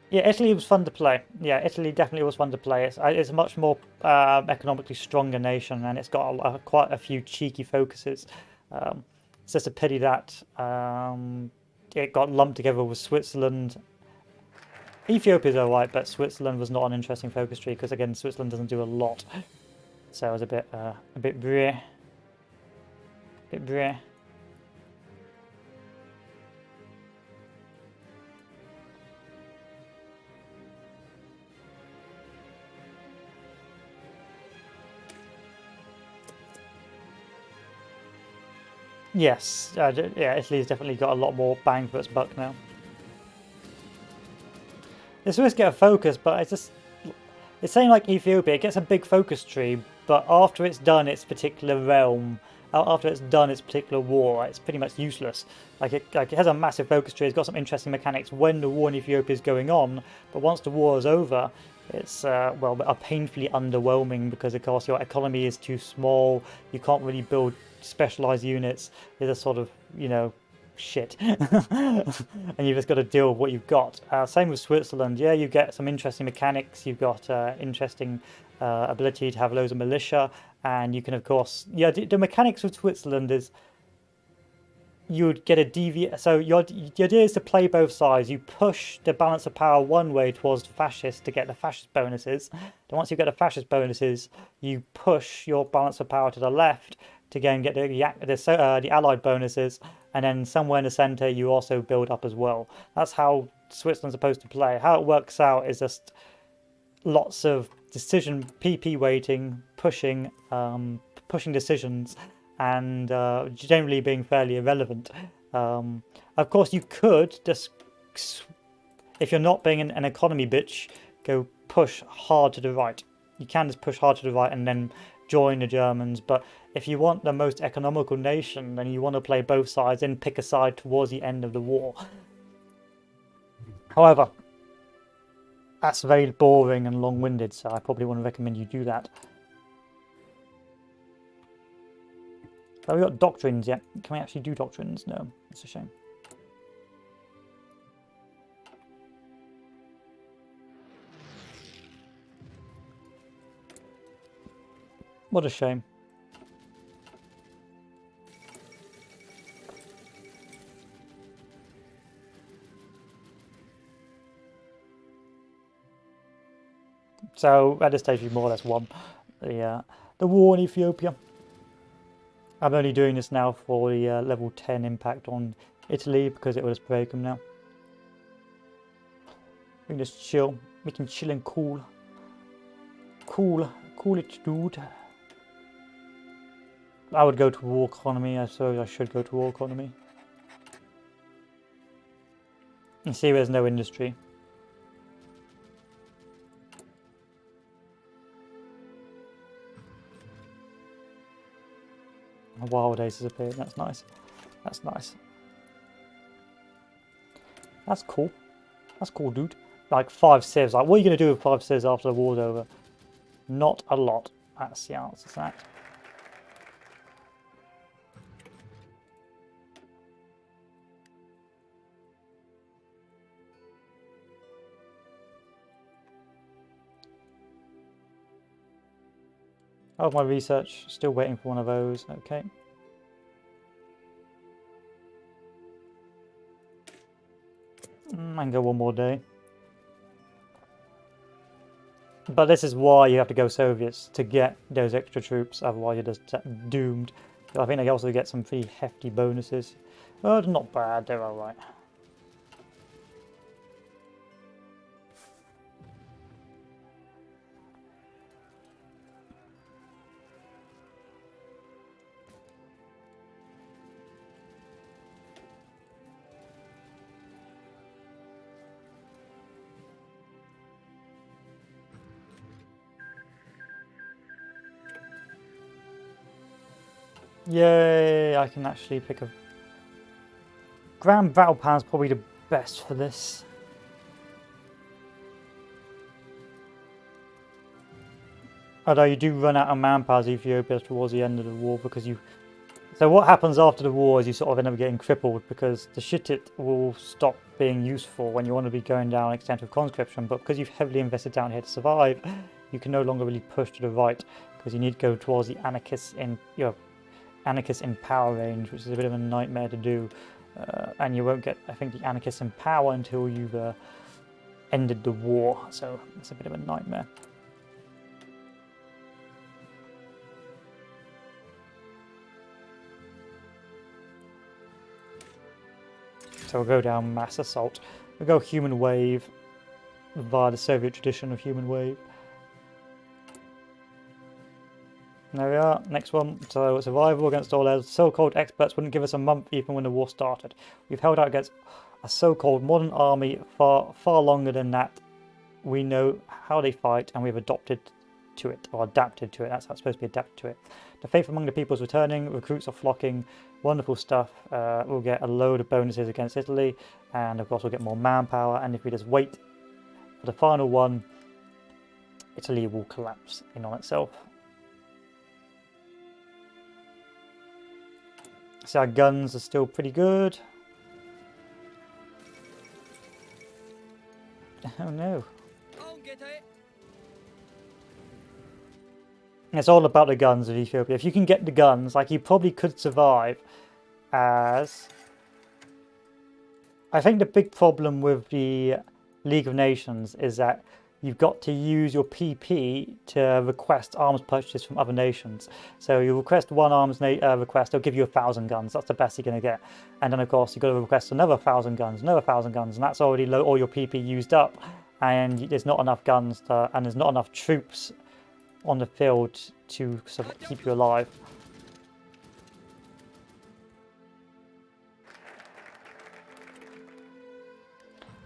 Yeah, Italy was fun to play. Yeah, Italy definitely was fun to play. It's a much more economically stronger nation, and it's got quite a few cheeky focuses. It's just a pity that it got lumped together with Switzerland. Ethiopia's alright, but Switzerland was not an interesting focus tree because, again, Switzerland doesn't do a lot. So it was a bit bleh. Bit bleh. Yes, yeah, Italy's definitely got a lot more bang for its buck now. The Swiss get a focus, but it's saying like Ethiopia, it gets a big focus tree, but after it's done its particular realm, after it's done its particular war, it's pretty much useless. It has a massive focus tree, it's got some interesting mechanics when the war in Ethiopia is going on, but once the war is over, it's painfully underwhelming because, of course, your economy is too small, you can't really build specialized units. They're just sort of, shit. And you've just got to deal with what you've got. Same with Switzerland. Yeah, you get some interesting mechanics. You've got interesting ability to have loads of militia. And you can, of course... Yeah, the mechanics with Switzerland is... You would get a deviate... So the idea is to play both sides. You push the balance of power one way towards the fascists to get the fascist bonuses. Then once you get the fascist bonuses, you push your balance of power to the left to again get the allied bonuses, and then somewhere in the center you also build up as well. That's how Switzerland's supposed to play. How it works out is just lots of decision PP waiting, pushing decisions, and generally being fairly irrelevant. Of course, you could just, if you're not being an economy bitch, go push hard to the right. You can just push hard to the right and then join the Germans, but if you want the most economical nation, then you want to play both sides and pick a side towards the end of the war. However, that's very boring and long-winded, so I probably wouldn't recommend you do that. Have we got doctrines yet? Can we actually do doctrines? No, it's a shame. What a shame. So at this stage we more or less won the war in Ethiopia. I'm only doing this now for the level 10 impact on Italy because it will just break them now. We can just chill. We can chill and cool. Cool it, dude. I would go to war economy. I suppose I should go to war economy. You see, there's no industry. A wild ace has appeared. That's nice. That's nice. That's cool. That's cool, dude. Like 5 civs. Like, what are you going to do with 5 civs after the war's over? Not a lot. That's the answer to that. Oh, my research. Still waiting for one of those. Okay. I can go one more day. But this is why you have to go Soviets, to get those extra troops, otherwise you're just doomed. I think they also get some pretty hefty bonuses. Oh, they're not bad, they're alright. Yay, I can actually pick a... Grand Battle Pan's probably the best for this. Although you do run out of manpower as Ethiopia towards the end of the war because you... So what happens after the war is you sort of end up getting crippled because the shit will stop being useful when you want to be going down extensive conscription, but because you've heavily invested down here to survive, you can no longer really push to the right because you need to go towards the anarchists in anarchists in power range, which is a bit of a nightmare to do, and you won't get, I think, the anarchists in power until you've ended the war, so it's a bit of a nightmare. So we'll go down mass assault. We'll go human wave via the Soviet tradition of human wave. There we are, next one. So survival against all odds. So-called experts wouldn't give us a month even when the war started. We've held out against a so-called modern army far longer than that. We know how they fight and we've adopted to it, or adapted to it. That's how it's supposed to be, adapted to it. The faith among the people is returning, recruits are flocking, wonderful stuff. We'll get a load of bonuses against Italy, and of course we'll get more manpower, and if we just wait for the final one, Italy will collapse in on itself. So our guns are still pretty good. Oh no. It's all about the guns of Ethiopia. If you can get the guns, like, you probably could survive as... I think the big problem with the League of Nations is that you've got to use your PP to request arms purchases from other nations. So you request one arms request, they'll give you 1,000 guns. That's the best you're going to get. And then of course you've got to request another 1,000 guns, another 1,000 guns, and that's already all your PP used up. And there's not enough guns and there's not enough troops on the field to sort of keep you alive.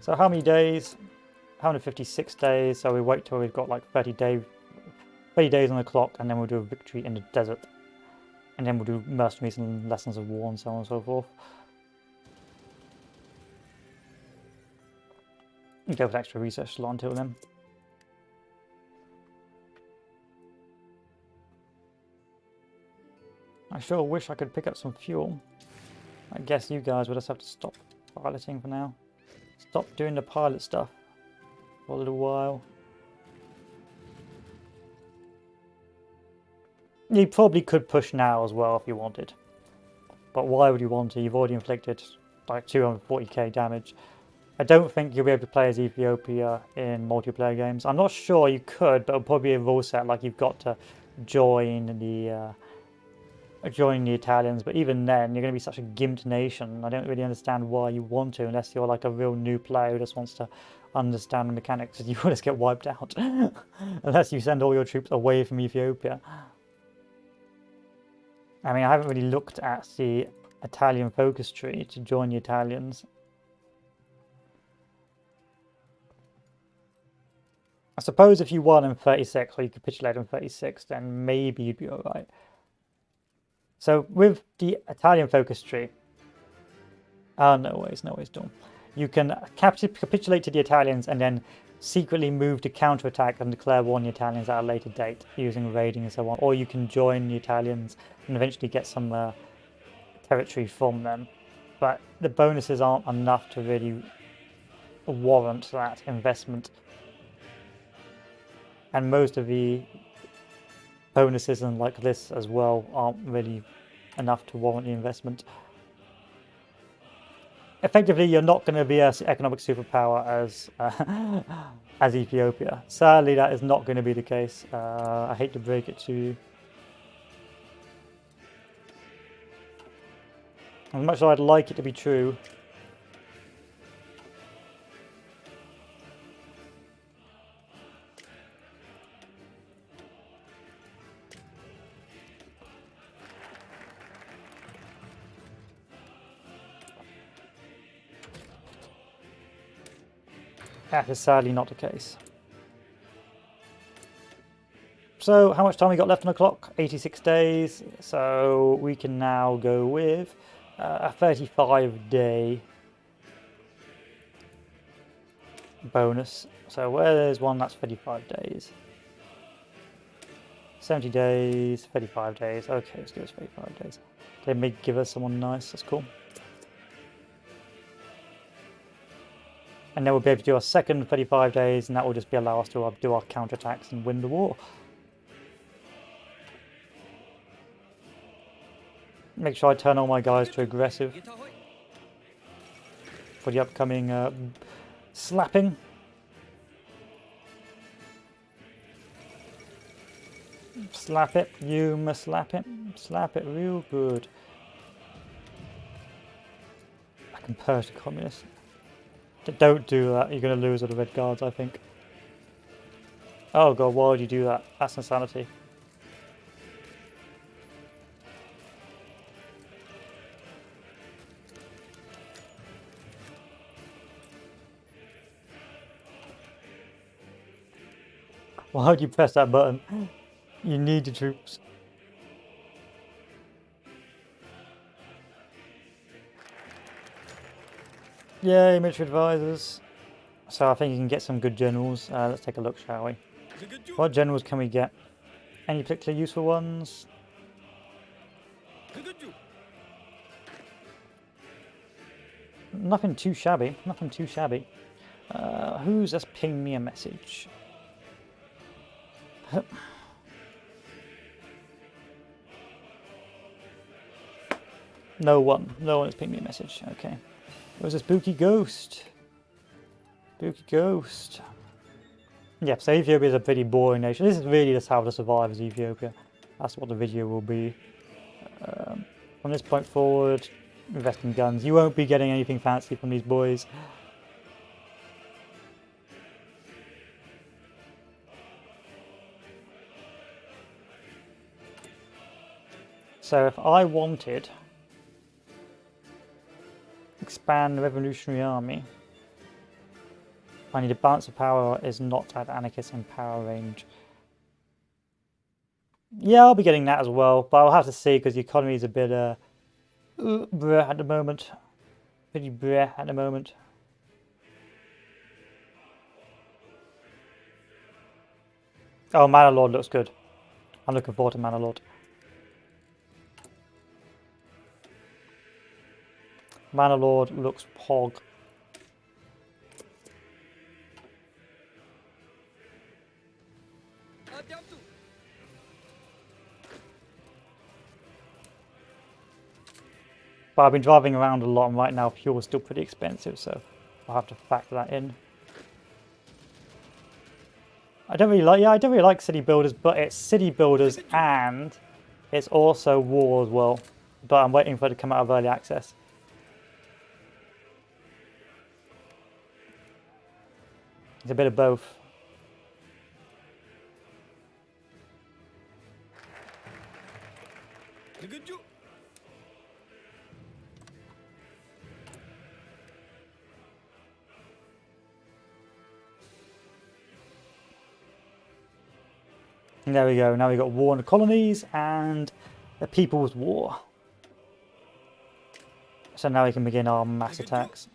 So how many days? 156 days, so we wait till we've got like 30 days on the clock, and then we'll do a victory in the desert. And then we'll do mercenaries and lessons of war and so on and so forth. And go with extra research slot until then. I sure wish I could pick up some fuel. I guess you guys will just have to stop piloting for now. Stop doing the pilot stuff for a little while. You probably could push now as well if you wanted. But why would you want to? You've already inflicted like 240k damage. I don't think you'll be able to play as Ethiopia in multiplayer games. I'm not sure you could, but it'll probably be a rule set like you've got to join the Italians, but even then you're going to be such a gimped nation. I don't really understand why you want to, unless you're like a real new player who just wants to understand the mechanics, and you will just get wiped out unless you send all your troops away from Ethiopia. I mean, I haven't really looked at the Italian focus tree to join the Italians. I suppose if you won in 36 or you capitulated in 36, then maybe you'd be alright. So with the Italian focus tree, no ways, Dawn. You can capitulate to the Italians and then secretly move to counterattack and declare war on the Italians at a later date using raiding and so on. Or you can join the Italians and eventually get some territory from them. But the bonuses aren't enough to really warrant that investment. And most of the bonuses and like this as well aren't really enough to warrant the investment. Effectively, you're not going to be an economic superpower as Ethiopia. Sadly, that is not going to be the case. I hate to break it to you. As much as I'd like it to be true, that is sadly not the case. So how much time we got left on the clock? 86 days. So we can now go with a 35-day bonus. So where there's one, that's 35 days. 70 days, 35 days. Okay, let's give us 35 days. They may give us someone nice. That's cool. And then we'll be able to do our second 35 days, and that will just be allow us to do our counterattacks and win the war. Make sure I turn all my guys to aggressive for the upcoming slapping. Slap it, you must slap it. Slap it real good. I can purge the communists. Don't do that, you're going to lose all the red guards, I think. Oh god, why would you do that? That's insanity. Why would you press that button? You need the troops. Yay, military advisors. So I think you can get some good generals. Let's take a look, shall we? What generals can we get? Any particularly useful ones? Nothing too shabby. Nothing too shabby. Who's just pinged me a message? No one. No one has pinged me a message. Okay. It was a spooky ghost. Spooky ghost. Yeah, so Ethiopia is a pretty boring nation. This is really just how to survive as Ethiopia. That's what the video will be. From this point forward, invest in guns. You won't be getting anything fancy from these boys. So if I wanted expand the Revolutionary Army, I need a balance of power is not at anarchist in power range. Yeah, I'll be getting that as well, but I'll have to see because the economy is a bit bleh at the moment. Pretty bleh at the moment. Oh, Manor Lord looks good. I'm looking forward to Manor Lord. Manor Lord looks pog. Adaptu. But I've been driving around a lot, and right now fuel is still pretty expensive, so I'll have to factor that in. I don't really like city builders, but it's city builders and it's also war as well. But I'm waiting for it to come out of early access. It's a bit of both. Nigaju. And there we go. Now we've got war in the colonies and the People's War. So now we can begin our mass attacks.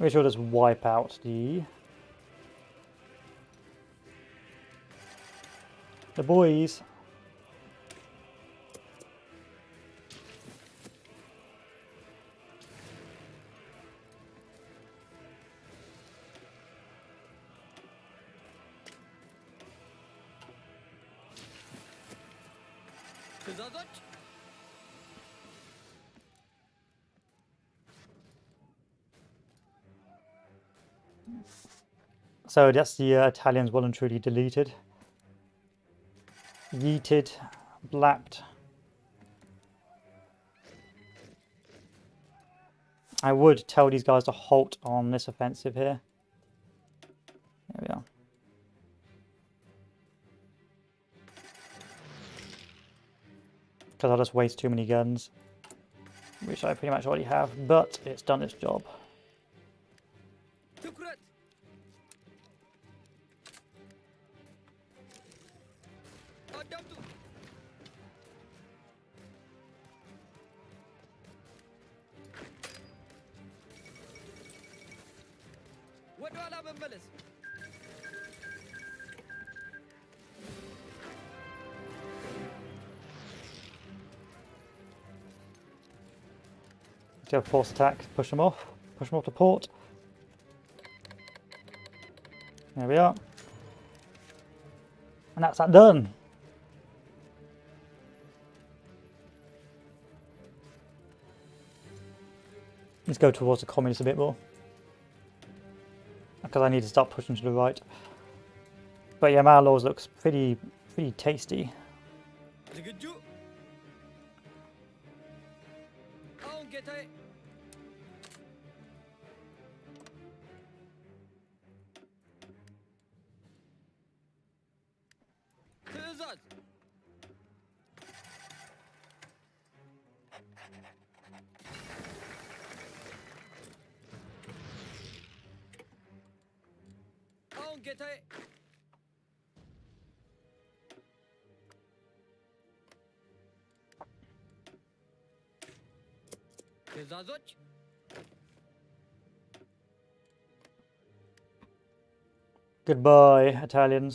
We should just wipe out the boys. Tezazat. So that's the Italians well and truly deleted. Yeeted, blapped. I would tell these guys to halt on this offensive here. There we are. Because I'll just waste too many guns, which I pretty much already have, but it's done its job. Tukrat. Adaptu. ወደኋላ መመለስ Go force attack, push them off to port. There we are. And that's that done. Let's go towards the communists a bit more. Because I need to start pushing to the right. But yeah, Malors looks pretty tasty. ዝግጁ አሁን ጌታዬ ትዕዛዝ አሁን ጌታዬ ትዕዛዞች Goodbye, Italians.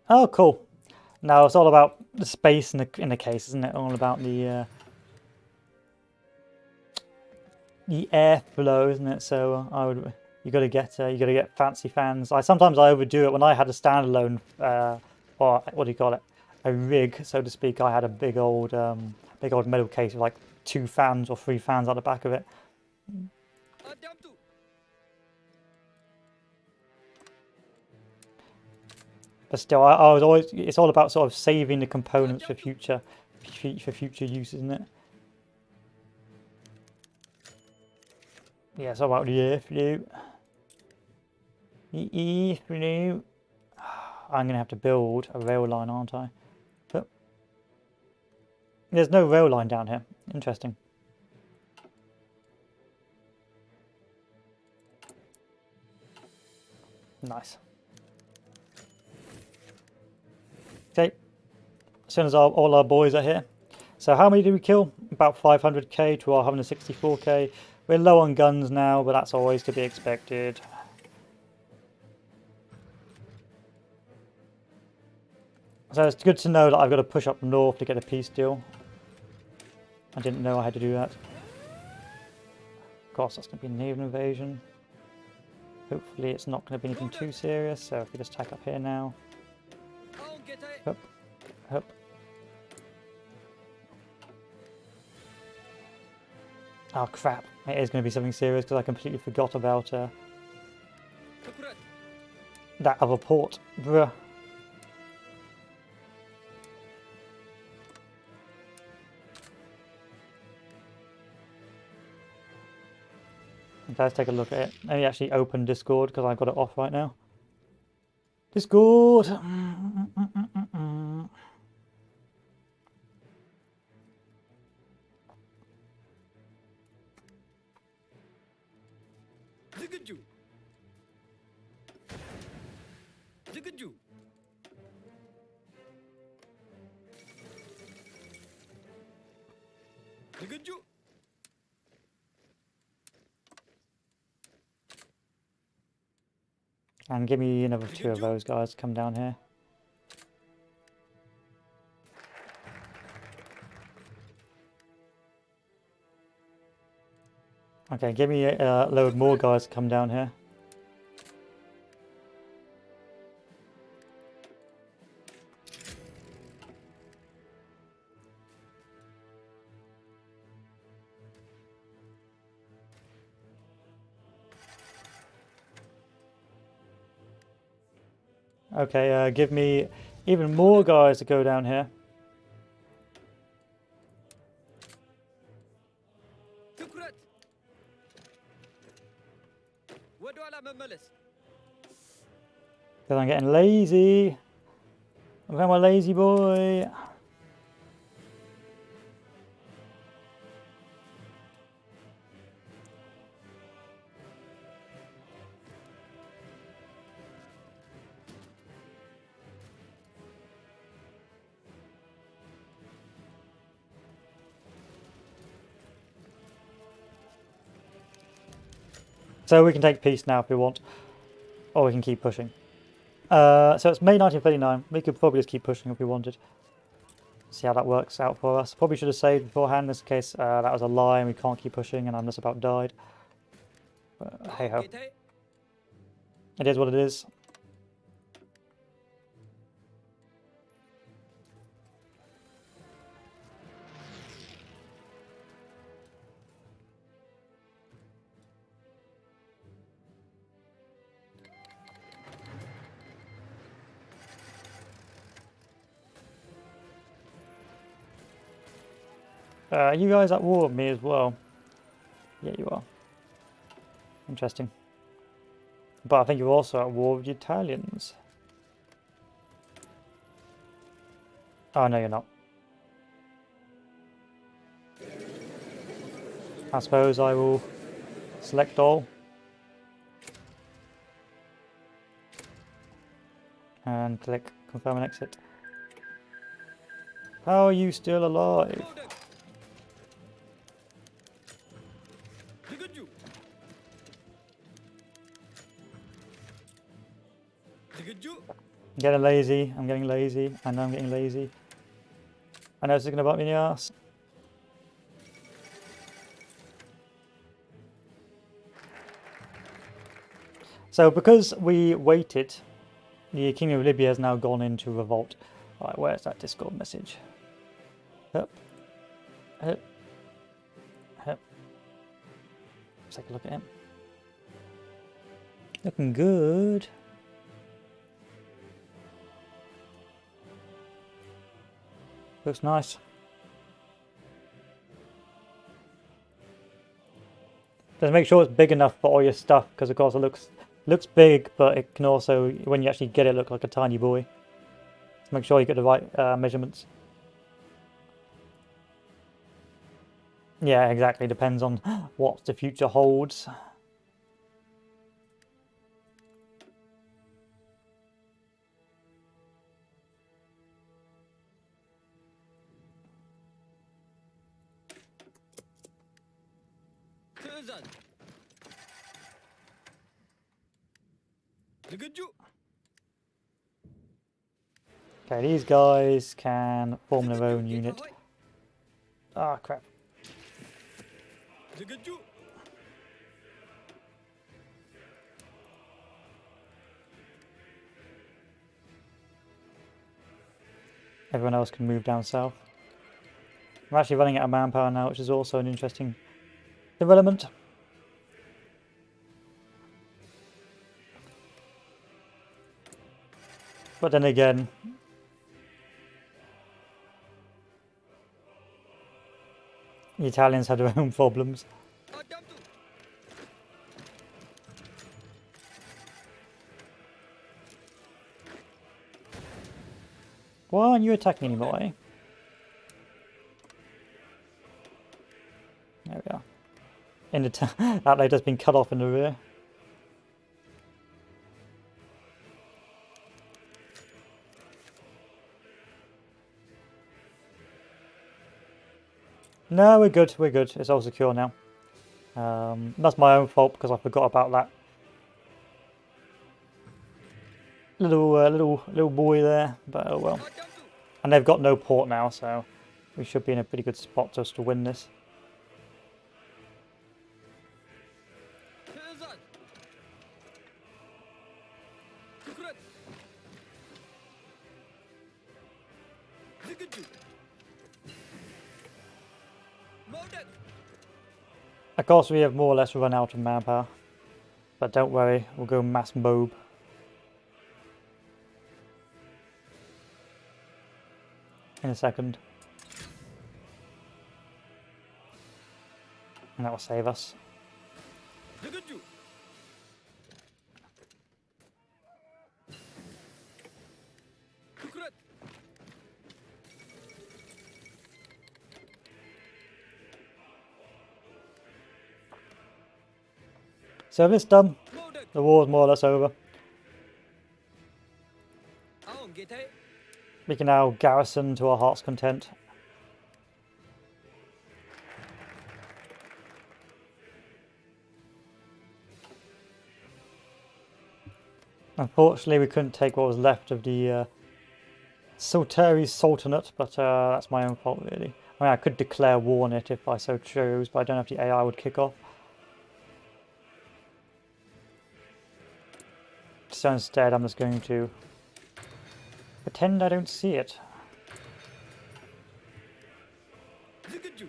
Oh, cool. Now it's all about the space in the case, isn't it? All about the airflow, isn't it? So you got to get fancy fans. Sometimes I overdo it when I had a standalone or what do you call it? rig, so to speak. I had a big old metal case with like 2 fans or 3 fans at the back of it. Adamtu. But still, I was always. It's all about sort of saving the components for future use, isn't it? Yeah, it's all about the airflow. The airflow. I'm gonna have to build a rail line, aren't I? But there's no rail line down here. Interesting. Nice. Okay. As soon as all our boys are here. So how many did we kill? About 500k to our 164k. We're low on guns now, but that's always to be expected. So it's good to know that I've got to push up north to get a peace deal. I didn't know I had to do that. Of course, that's going to be a naval invasion. Hopefully it's not going to be anything too serious, so if we just tack up here now. Up, up. Oh crap, it is going to be something serious because I completely forgot about that other port. Bruh. Okay, let's take a look at it. Let me actually open Discord because I've got it off right now. Discord! Zigaju. Zigaju. Zigaju. And give me another 2 of those guys to come down here. Okay, give me a load more guys to come down here. Okay, give me even more guys to go down here. Tukrat. Wadwala memeles. Because I'm getting lazy. I'm a lazy boy. So we can take peace now if we want. Or we can keep pushing. So it's May 1939. We could probably just keep pushing if we wanted. See how that works out for us. Probably should have saved beforehand in this case. That was a lie and we can't keep pushing and I'm just about died. But hey ho. It is what it is. Are you guys at war with me as well? Yeah, you are. Interesting. But I think you're also at war with the Italians. Oh, no, you're not. I suppose I will select all. And click confirm and exit. How are you still alive? Zigaju. Zigaju. I'm getting lazy. I'm getting lazy. I know I'm getting lazy. I know this is going to bite me in the ass. So because we waited, the King of Libya has now gone into revolt. Right, where's that Discord message? Up, up, up. Let's take a look at him. Looking good. Looks nice. Just make sure it's big enough for all your stuff, because of course it looks big, but it can also, when you actually get it, look like a tiny boy. So make sure you get the right measurements. Yeah, exactly. Depends on what the future holds. ትዕዛዝ ዝግጁ Okay, these guys can form their own ጌታ unit. ሆይ Ah, crap. ዝግጁ Everyone else can move down south. We're actually running out of manpower now, which is also an interesting development. But then again, the Italians have their own problems. አዳምጡ Why aren't you attacking anymore, eh? There we are. In the that lady has been cut off in the rear. No, we're good. We're good. It's all secure now. That's my own fault because I forgot about that little boy there. But oh well. አዳምጡ And they've got no port now, so we should be in a pretty good spot just to win this. ትዕዛዝ ትኩረት ዝግጁ መውደቅ Of course, we have more or less run out of manpower. But don't worry, we'll go mass mob. In a second. And that will save us. ዝግጁ ትኩረት Service done. መውደቅ The war's more or less over. አሁን ጌታዬ We can now garrison to our heart's content. Unfortunately, we couldn't take what was left of the Sulteri Sultanate, but that's my own fault, really. I mean, I could declare war on it if I so chose, but I don't know if the AI would kick off. So instead, I'm just going to pretend I don't see it. ዝግጁ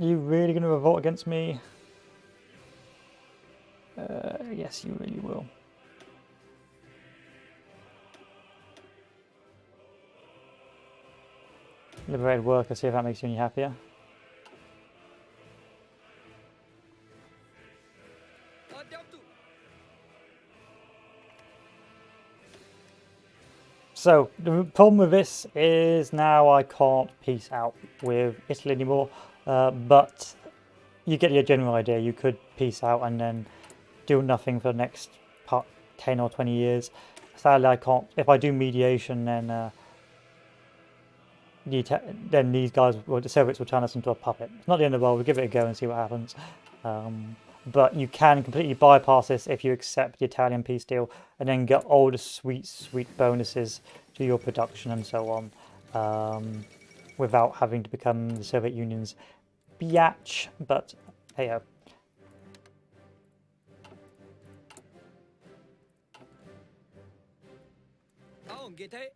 Are you really going to revolt against me? Yes, you really will. Liberated worker, see if that makes you any happier. አዳምጡ So, the problem with this is now I can't peace out with Italy anymore, but you get your general idea. You could peace out and then do nothing for the next 10 or 20 years. Sadly, I can't. If I do mediation, then these guys, the Soviets will turn us into a puppet. It's not the end of the world. We'll give it a go and see what happens. But you can completely bypass this if you accept the Italian peace deal and then get all the sweet, sweet bonuses to your production and so on. without having to become the Soviet Union's biatch, but hey, Tao không nghe thấy.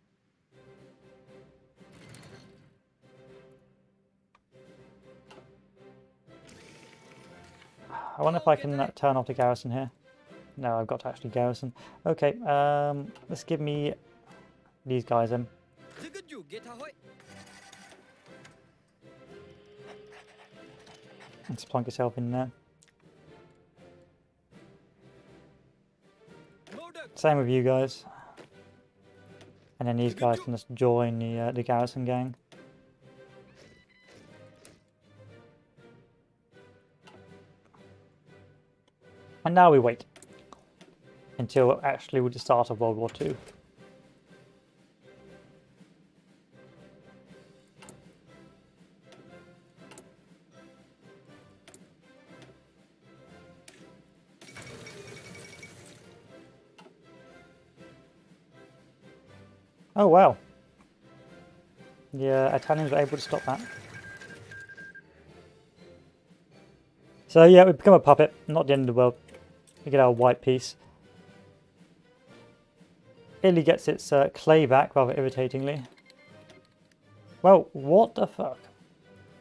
I wonder if I can turn off the garrison here. No, I've got to actually garrison. Okay, let's give me these guys in. Giữ cái chủ nghe thao hỏi. Let's plonk yourself in there. Mâu được. Same with you guys. And then these guys can just join the garrison gang. And now we wait until actually with the start of World War II. Oh wow. The Italians were able to stop that. So yeah, we become a puppet, not the end of the world. We get our white piece. Italy gets its clay back, rather irritatingly. Well, what the fuck?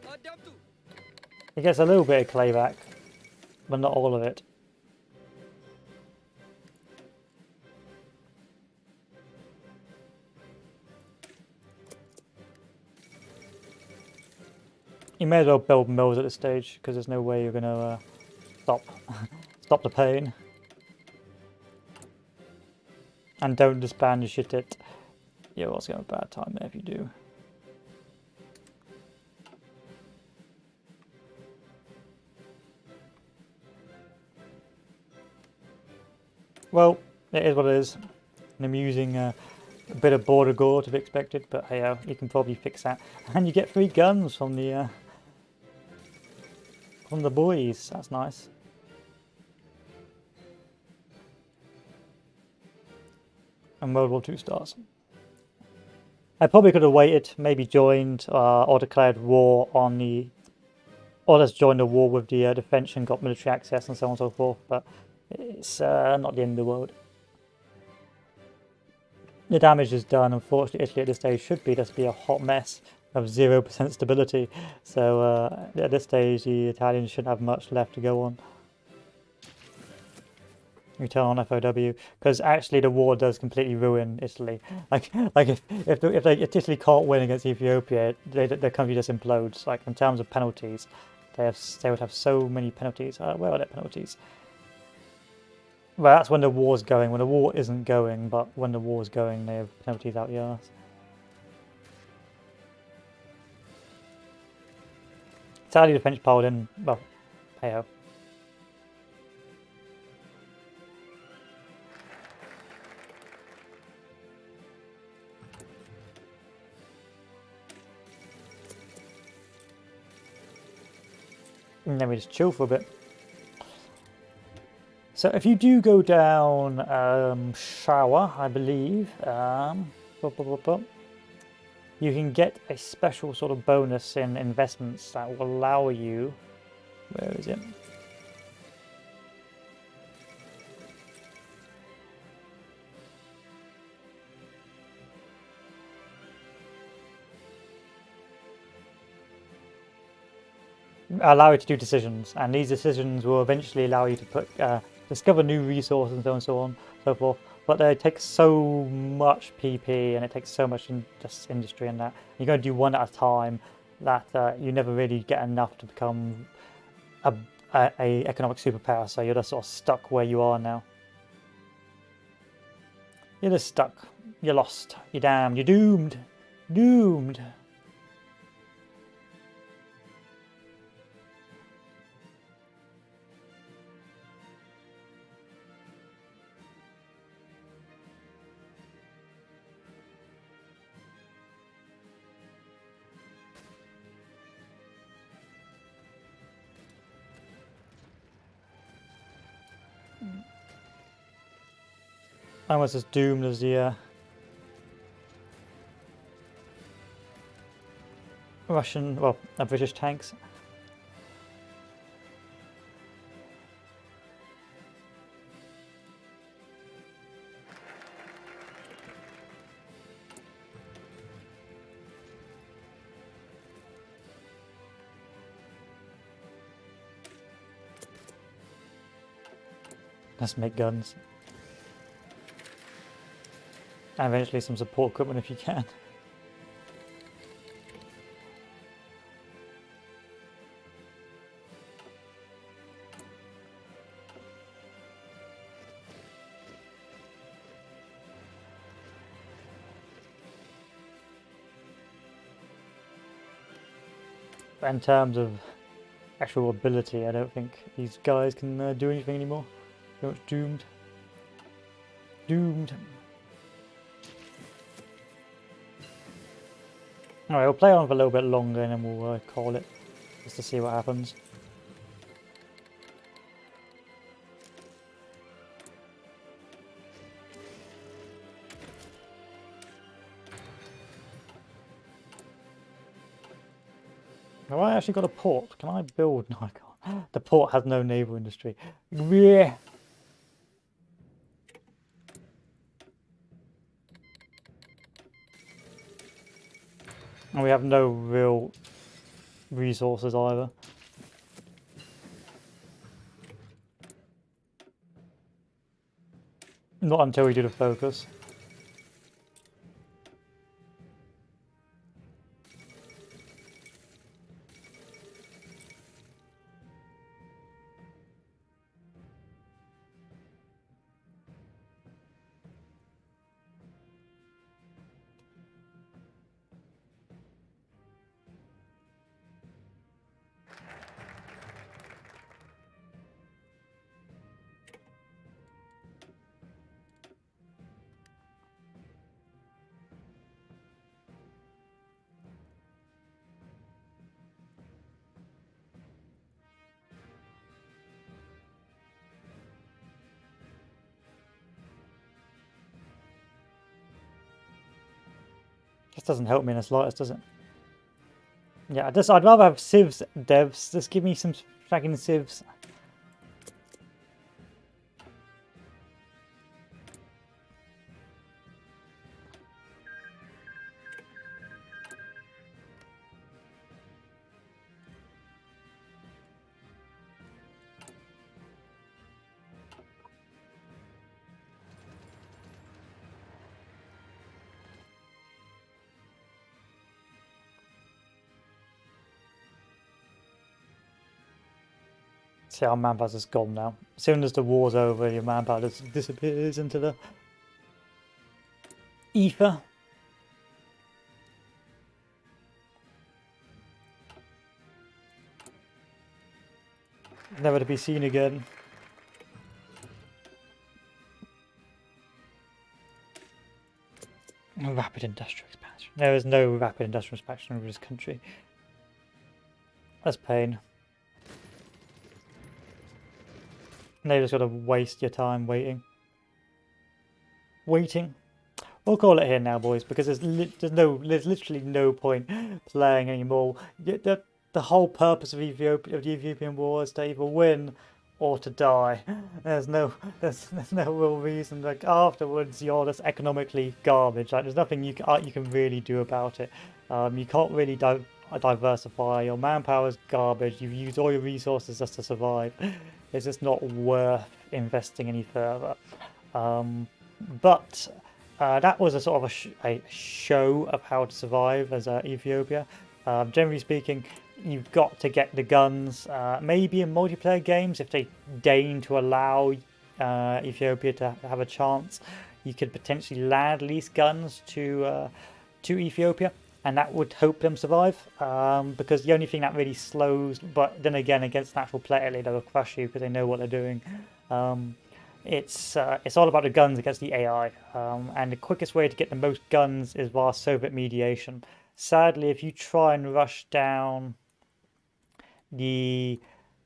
Adam tu. It gets a little bit of clay back, but not all of it. You may as well build mills at this stage, because there's no way you're going to stop the pain. And don't disband your shit it. You're also going to have a bad time there if you do. Well, it is what it is. An amusing a bit of border gore to be expected, but hey, you can probably fix that. And you get free guns from the boys. That's nice. And World War II starts. I probably could have waited, maybe joined or declared war on the, or just joined a war with the French and got military access and so on and so forth. But it's not the end of the world. The damage is done. Unfortunately, Italy at this stage should just be a hot mess of 0% stability. So at this stage, the Italians shouldn't have much left to go on. We turn on FOW because actually the war does completely ruin Italy. Like if Italy can't win against Ethiopia, their country just implodes. Like in terms of penalties, they would have so many penalties. Where are their penalties? Well, that's when the war's going. When the war isn't going, but when the war's going, they have penalties out the arse. Sadly, the French piled in. Well, hey ho. And then we just chill for a bit. So if you do go down shower, I believe, you can get a special sort of bonus in investments that will allow you, where is it? Allow you to do decisions, and these decisions will eventually allow you to put discover new resources and so on, so forth. But they take so much PP and it takes so much industry and that you're going to do one at a time. That you never really get enough to become a economic superpower. So you're just sort of stuck where you are now. You're just stuck. You're lost. You're damned. You're doomed. Doomed. Almost as doomed as the Russian, British tanks. Let's make guns. And eventually some support equipment if you can. But in terms of actual ability, I don't think these guys can do anything anymore. They're much doomed. Doomed. Alright, we'll play on for a little bit longer and then we'll call it, just to see what happens. Have I actually got a port? Can I build? No, I can't. The port has no naval industry. Yeah. And we have no real resources either. Not until we do the focus. This doesn't help me in the slightest, does it? Yeah, I'd rather have civs devs. Just give me some fragging civs. See, our manpower's just gone now. As soon as the war's over, your manpower just disappears into the ether. Never to be seen again. Rapid industrial expansion. There is no rapid industrial expansion in this country. That's pain. Now you just gotta waste your time waiting. We'll call it here now, boys, because there's literally no point playing anymore. The whole purpose of the Ethiopian war is to either win or to die. There's no real reason. Like afterwards, you're just economically garbage. Like there's nothing you can really do about it. You can't really diversify. Your manpower is garbage. You've used all your resources just to survive. It's just not worth investing any further. But that was a sort of a show of how to survive as Ethiopia. Generally speaking, you've got to get the guns. Maybe in multiplayer games, if they deign to allow Ethiopia to have a chance, you could potentially land lease guns to Ethiopia, and that would help them survive. Because the only thing that really slows, but then again, against an actual player, they'll crush you because they know what they're doing. It's all about the guns against the AI, and the quickest way to get the most guns is via Soviet mediation. Sadly, if you try and rush down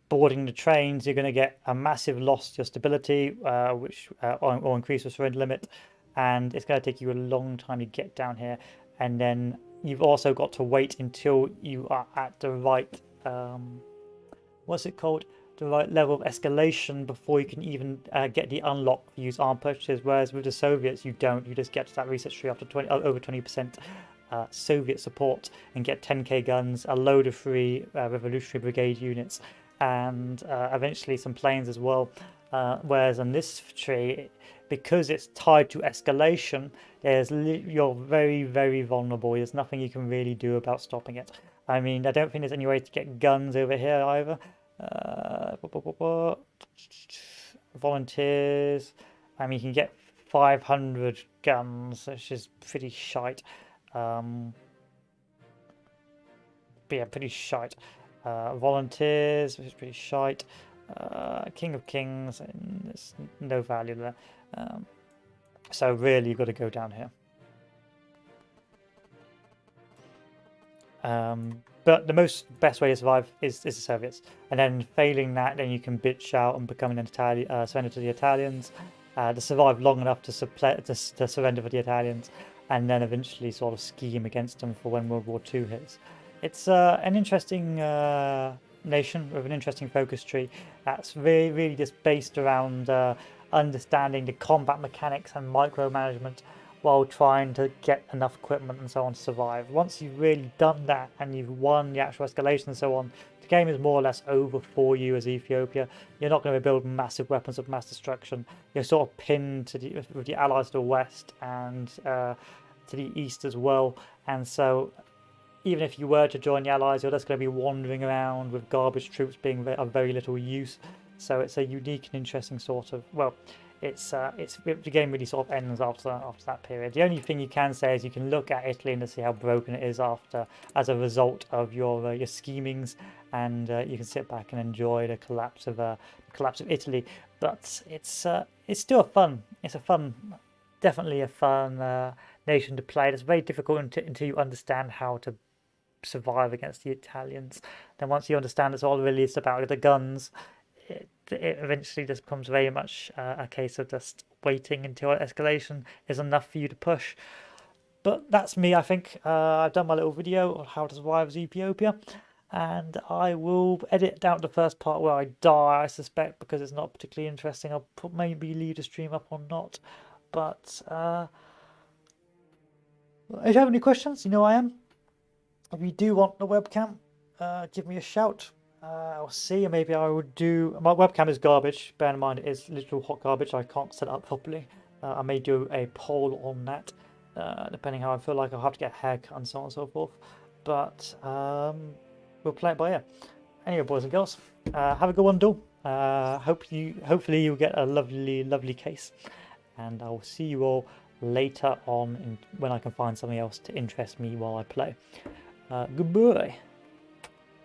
boarding the trains, you're going to get a massive loss to your stability, or increase your surrender limit, and it's going to take you a long time to get down here. And then you've also got to wait until you are at the right what's it called? The right level of escalation before you can even get the unlock for use arm purchases. Whereas with the Soviets, you don't. You just get to that research tree after over 20% Soviet support and get 10k guns, a load of free Revolutionary Brigade units, and eventually some planes as well. Whereas on this tree, because it's tied to escalation, you're very, very vulnerable. There's nothing you can really do about stopping it. I mean, I don't think there's any way to get guns over here either. Volunteers. I mean, you can get 500 guns, which is pretty shite. But yeah, pretty shite. Volunteers, which is pretty shite. King of Kings, and there's no value there. So really, you've got to go down here. But the best way to survive is the Soviets, and then failing that, then you can bitch out and become an Italian, surrender to the Italians, to survive long enough to surrender for the Italians, and then eventually sort of scheme against them for when World War II hits. It's an interesting nation with an interesting focus tree that's really just based around understanding the combat mechanics and micromanagement while trying to get enough equipment and so on to survive. Once you've really done that and you've won the actual escalation and so on, the game is more or less over for you as Ethiopia. You're not going to build massive weapons of mass destruction. You're sort of pinned with the Allies to the west and to the east as well. And so even if you were to join the Allies, you're just going to be wandering around with garbage troops being of very little use. So it's a unique and interesting sort of, well, the game really sort of ends after that period. The only thing you can say is you can look at Italy and see how broken it is as a result of your schemings, and you can sit back and enjoy the collapse of Italy. But it's still definitely a fun nation to play. It's very difficult until you understand how to survive against the Italians. Then once you understand it's all really about the guns, it eventually just becomes very much a case of just waiting until escalation is enough for you to push. But that's me, I think. I've done my little video on how to survive as Ethiopia, and I will edit down the first part where I die, I suspect, because it's not particularly interesting. I'll maybe leave the stream up or not. But if you have any questions, you know I am. If you do want the webcam, give me a shout. I'll see, maybe I would do. My webcam is garbage. Bear in mind, it is literal hot garbage. I can't set it up properly. I may do a poll on that, depending how I feel like. I'll have to get a haircut and so on and so forth. But we'll play it by ear. Anyway, boys and girls, have a good one, Duel. Hopefully you'll get a lovely case, and I will see you all later on when I can find something else to interest me while I play. Goodbye.